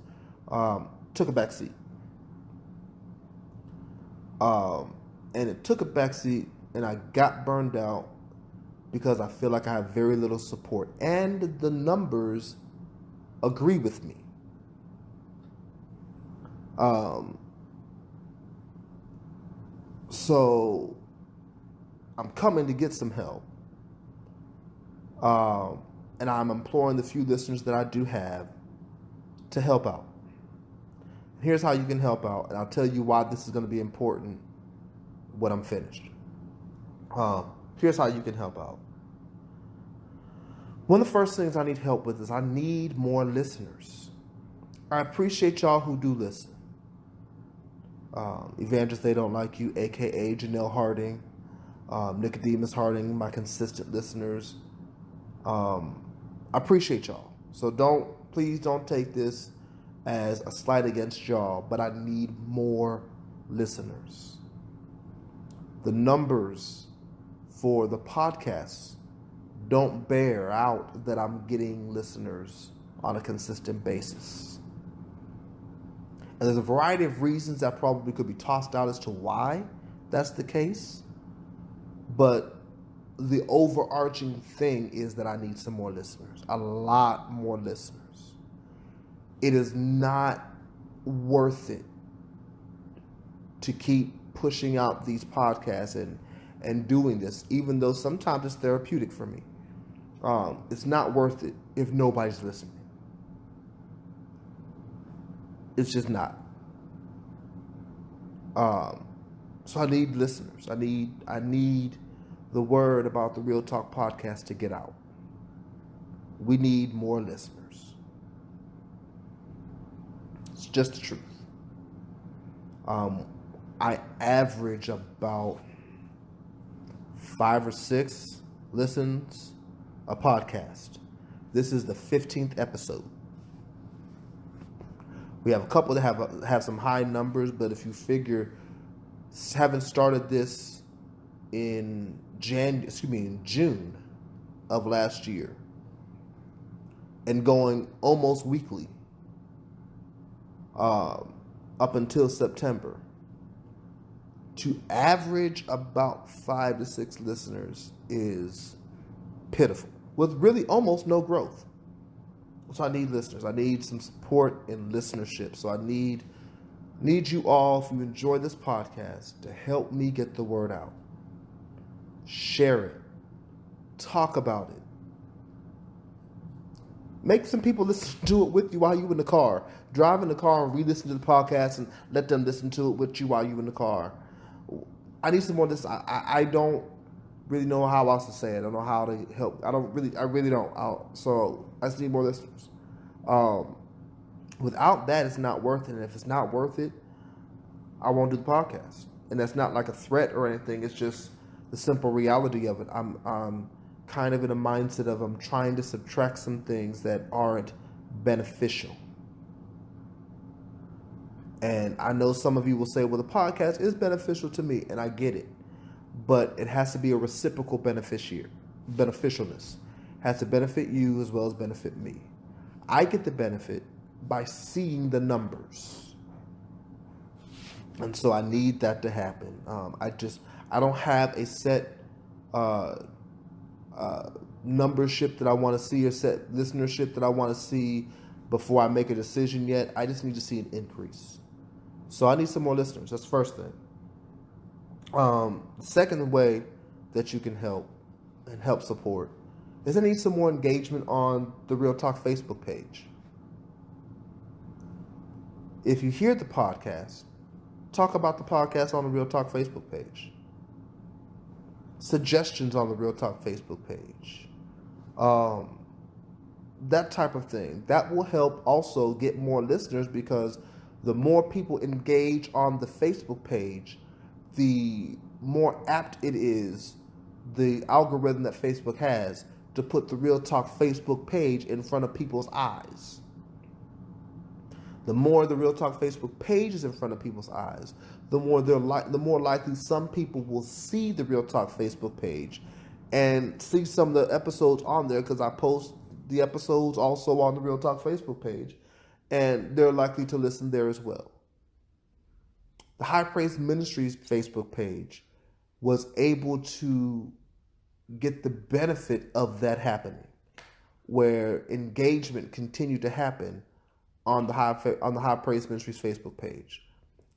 took a back seat. And it took a back seat, and I got burned out because I feel like I have very little support, and the numbers agree with me. So I'm coming to get some help. And I'm imploring the few listeners that I do have to help out. Here's how you can help out, and I'll tell you why this is going to be important when I'm finished. Here's how you can help out. One of the first things I need help with is I need more listeners. I appreciate y'all who do listen. Evangelist They Don't Like You, a.k.a. Janelle Harding, Nicodemus Harding, my consistent listeners. I appreciate y'all. So please don't take this as a slight against y'all, but I need more listeners. The numbers for the podcasts don't bear out that I'm getting listeners on a consistent basis. And there's a variety of reasons that probably could be tossed out as to why that's the case. But the overarching thing is that I need some more listeners, a lot more listeners. It is not worth it to keep pushing out these podcasts and doing this, even though sometimes it's therapeutic for me. It's not worth it if nobody's listening. It's just not. So I need listeners. I need the word about the Real Talk podcast to get out. We need more listeners. It's just the truth. I average about 5 or 6 listens a podcast. This is the 15th episode. We have a couple that have some high numbers, but if you figure, having started this in June of last year and going almost weekly up until September, to average about 5 to 6 listeners is pitiful, with really almost no growth. So I need listeners. I need some support in listenership. So I need you all, if you enjoy this podcast, to help me get the word out. Share it. Talk about it. Make some people listen to it with you while you're in the car. Drive in the car and re-listen to the podcast and let them listen to it with you while you're in the car. I need some more of this. I don't really know how else to say it. I don't know how to help. I really don't. So I just need more listeners. Without that, it's not worth it. And if it's not worth it, I won't do the podcast. And that's not like a threat or anything. It's just the simple reality of it. I'm kind of in a mindset of I'm trying to subtract some things that aren't beneficial. And I know some of you will say, well, the podcast is beneficial to me, and I get it. But it has to be a reciprocal beneficialness. It has to benefit you as well as benefit me. I get the benefit by seeing the numbers. And so I need that to happen. I don't have a set numbership that I want to see or set listenership that I want to see before I make a decision yet. I just need to see an increase. So I need some more listeners. That's the first thing. The second way that you can help and help support is I need some more engagement on the Real Talk Facebook page. If you hear the podcast, talk about the podcast on the Real Talk Facebook page. Suggestions on the Real Talk Facebook page. That type of thing. That will help also get more listeners, because the more people engage on the Facebook page, the more apt it is, the algorithm that Facebook has, to put the Real Talk Facebook page in front of people's eyes. The more the Real Talk Facebook page is in front of people's eyes, the more likely some people will see the Real Talk Facebook page and see some of the episodes on there, because I post the episodes also on the Real Talk Facebook page, and they're likely to listen there as well. The High Praise Ministries Facebook page was able to get the benefit of that happening, where engagement continued to happen on the High Praise Ministries Facebook page.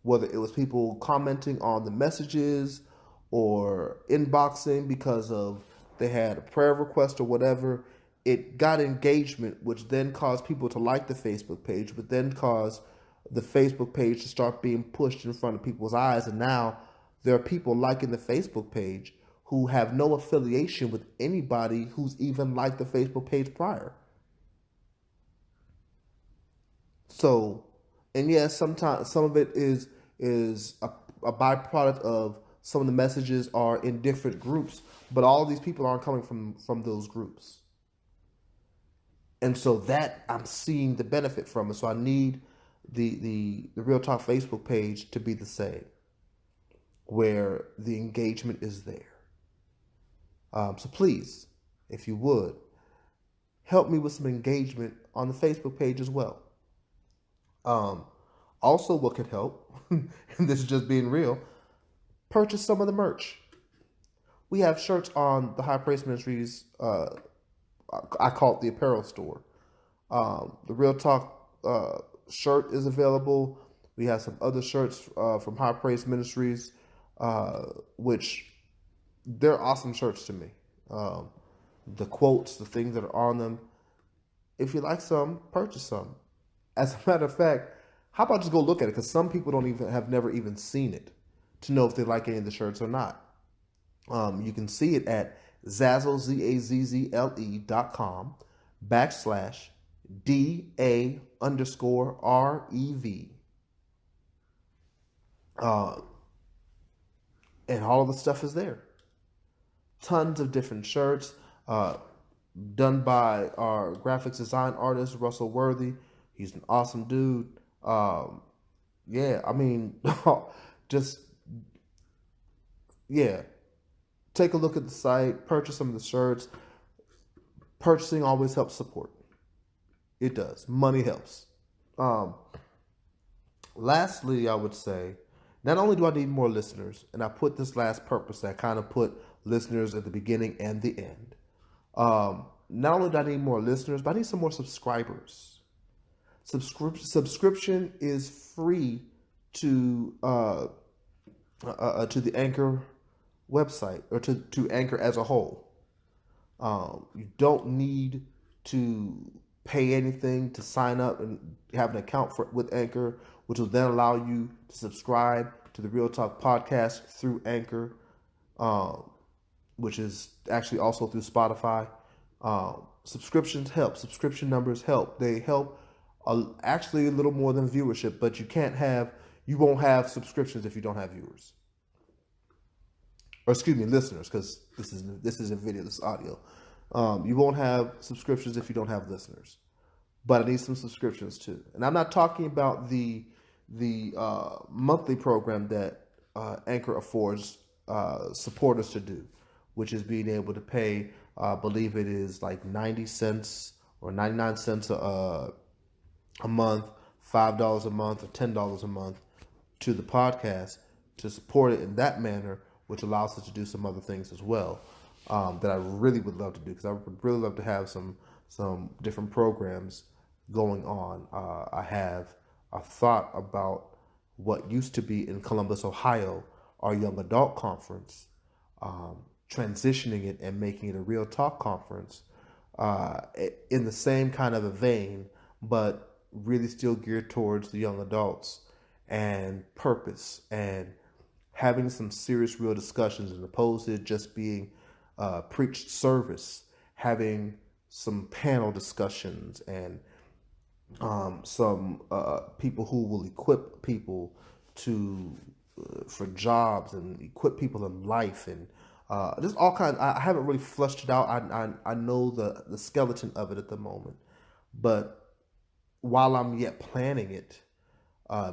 Whether it was people commenting on the messages or inboxing because of they had a prayer request or whatever, it got engagement, which then caused people to like the Facebook page, but then caused the Facebook page to start being pushed in front of people's eyes. And now there are people liking the Facebook page who have no affiliation with anybody who's even liked the Facebook page prior. So, and yes, sometimes some of it is a byproduct of some of the messages are in different groups, but all these people aren't coming from those groups. And so that I'm seeing the benefit from it. So I need the Real Talk Facebook page to be the same, where the engagement is there. So please, if you would, help me with some engagement on the Facebook page as well. Also, what could help, and this is just being real, purchase some of the merch. We have shirts on the High Praise Ministries, I call it the apparel store. The Real Talk shirt is available. We have some other shirts from High Praise Ministries, which they're awesome shirts to me. The quotes, the things that are on them. If you like some, purchase some. As a matter of fact, how about just go look at it? Because some people have never even seen it to know if they like any of the shirts or not. You can see it at Zazzle, ZAZZLE.com /DA_REV. And all of the stuff is there. Tons of different shirts done by our graphics design artist, Russell Worthy. He's an awesome dude. Take a look at the site, purchase some of the shirts. Purchasing always helps support. It does. Money helps. Lastly, I would say, not only do I need more listeners, and I put this last purpose, I kind of put listeners at the beginning and the end. Not only do I need more listeners, but I need some more subscribers. Subscription is free to the Anchor website, or to Anchor as a whole. You don't need to pay anything to sign up and have an account with Anchor, which will then allow you to subscribe to the Real Talk podcast through Anchor, which is actually also through Spotify. Subscriptions help. Subscription numbers help. They help actually a little more than viewership, but you won't have subscriptions if you don't have viewers. Or excuse me, listeners, because this is a video, this is audio. You won't have subscriptions if you don't have listeners, but I need some subscriptions too. And I'm not talking about the monthly program that Anchor affords supporters to do, which is being able to pay, I believe it is like 90 cents or 99 cents a month, $5 a month, or $10 a month to the podcast to support it in that manner, which allows us to do some other things as well that I really would love to do, because I would really love to have some different programs going on. I have a thought about what used to be in Columbus, Ohio, our young adult conference, transitioning it and making it a Real Talk conference in the same kind of a vein, but really still geared towards the young adults and purpose and having some serious, real discussions, as opposed to just being preached service, having some panel discussions and some people who will equip people for jobs and equip people in life, and just all kinds. I haven't really fleshed it out. I know the skeleton of it at the moment, but while I'm yet planning it,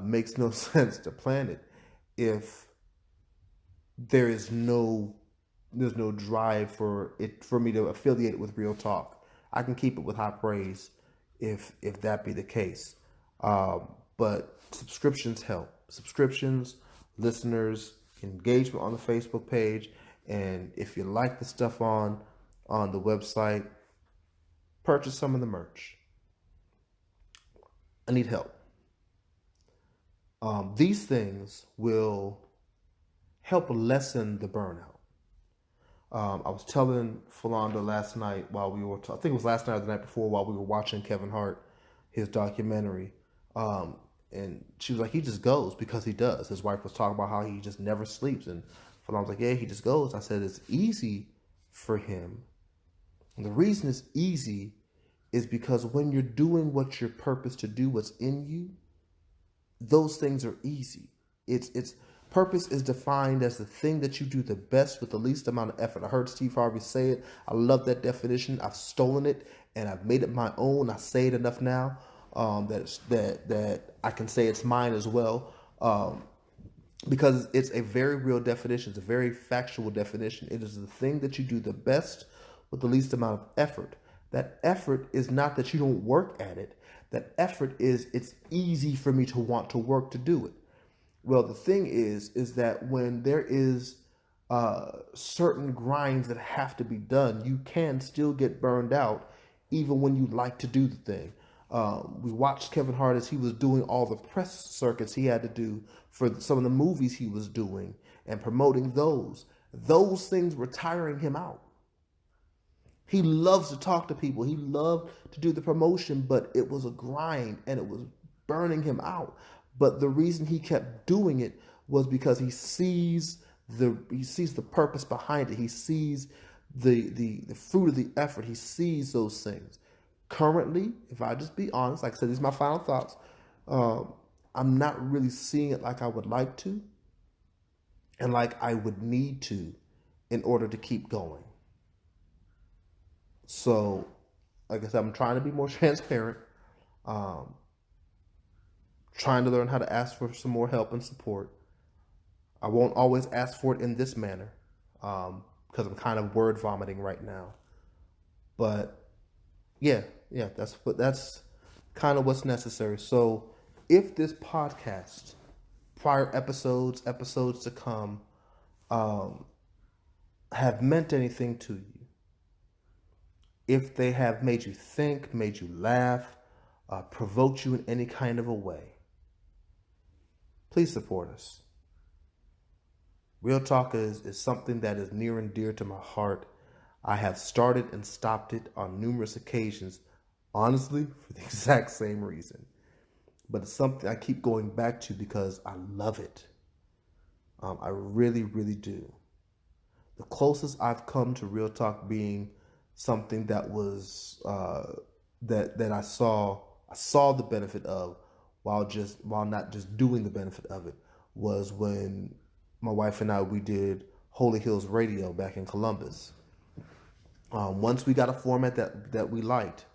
makes no sense to plan it if there's no drive for me to affiliate with Real Talk. I can keep it with High Praise if that be the case. But subscriptions help. Subscriptions, listeners, engagement on the Facebook page, and if you like the stuff on the website, purchase some of the merch. I need help. These things will help lessen the burnout. I was telling Philonda last night while we were, I think it was last night or the night before, while we were watching Kevin Hart, his documentary. And she was like, he just goes because he does. His wife was talking about how he just never sleeps. And Philonda was like, yeah, he just goes. I said, it's easy for him. And the reason it's easy is because when you're doing what you're purposed to do, what's in you, those things are easy. It's purpose is defined as the thing that you do the best with the least amount of effort. I heard Steve Harvey say it. I love that definition. I've stolen it and I've made it my own. I say it enough now that I can say it's mine as well, because it's a very real definition. It's a very factual definition. It is the thing that you do the best with the least amount of effort. That effort is not that you don't work at it. That effort is it's easy for me to want to work to do it. Well, the thing is that when there is certain grinds that have to be done, you can still get burned out even when you like to do the thing. We watched Kevin Hart as he was doing all the press circuits he had to do for some of the movies he was doing and promoting those. Those things were tiring him out. He loves to talk to people. He loved to do the promotion, but it was a grind and it was burning him out. But the reason he kept doing it was because he sees the purpose behind it. He sees the fruit of the effort. He sees those things. Currently, if I just be honest, like I said, these are my final thoughts. I'm not really seeing it like I would like to and like I would need to in order to keep going. So, like I said, I'm trying to be more transparent. Trying to learn how to ask for some more help and support. I won't always ask for it in this manner because I'm kind of word vomiting right now. But yeah, that's kind of what's necessary. So if this podcast, prior episodes to come, have meant anything to you, if they have made you think, made you laugh, provoked you in any kind of a way, please support us. Real Talk is something that is near and dear to my heart. I have started and stopped it on numerous occasions Honestly, for the exact same reason. But it's something I keep going back to because I love it. I really, really do. The closest I've come to Real Talk being something that was that I saw the benefit of while not just doing the benefit of it was when my wife and I we did Holy Hills Radio back in Columbus. Once we got a format that we liked,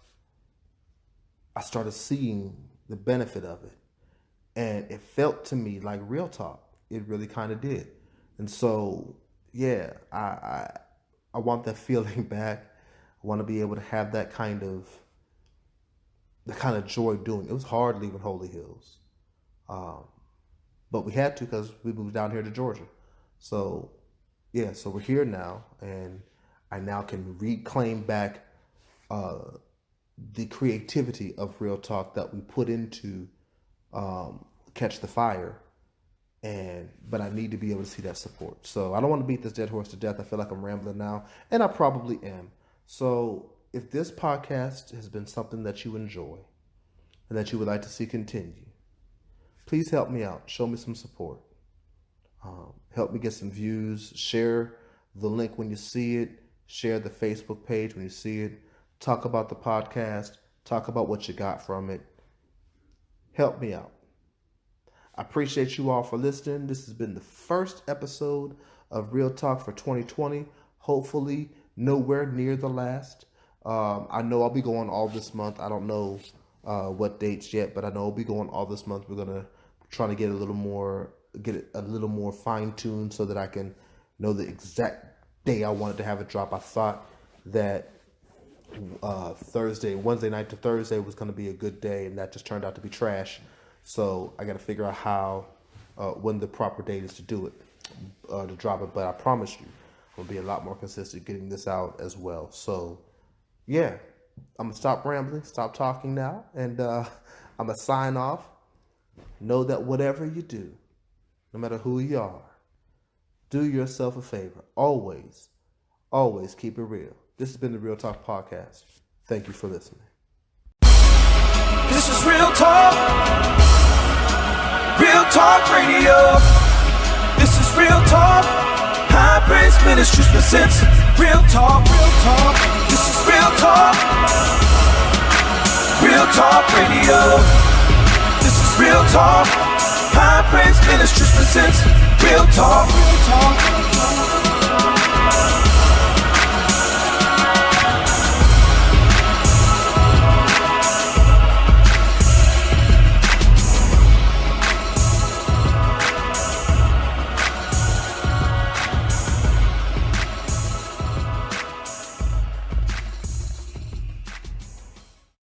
I started seeing the benefit of it, and it felt to me like Real Talk. It really kind of did, and so yeah, I want that feeling back. I want to be able to have that kind of joy doing it. It was hard leaving Holy Hills, but we had to because we moved down here to Georgia. So yeah, so we're here now, and I now can reclaim back the creativity of Real Talk that we put into Catch the Fire. But I need to be able to see that support. So I don't want to beat this dead horse to death. I feel like I'm rambling now, and I probably am. So if this podcast has been something that you enjoy and that you would like to see continue, please help me out. Show me some support. Help me get some views. Share the link when you see it. Share the Facebook page when you see it. Talk about the podcast. Talk about what you got from it. Help me out. I appreciate you all for listening. This has been the first episode of Real Talk for 2020. Hopefully, nowhere near the last. I know I'll be going all this month. I don't know what dates yet, but I know I'll be going all this month. We're gonna try to get it a little more fine-tuned so that I can know the exact day I wanted to have it drop. I thought that Wednesday night to Thursday was going to be a good day, and that just turned out to be trash. So I got to figure out when the proper date is to do it, to drop it. But I promise you, I'm going to be a lot more consistent getting this out as well. So yeah, I'm going to stop rambling, stop talking now, and I'm going to sign off. Know that whatever you do, no matter who you are, do yourself a favor. Always, always keep it real. This has been the Real Talk Podcast. Thank you for listening. This is Real Talk. Real Talk Radio. This is Real Talk. High Praise Ministries presents Real Talk. Real Talk. This is Real Talk. Real Talk Radio. This is Real Talk. High Praise Ministries presents Real Talk. Real Talk.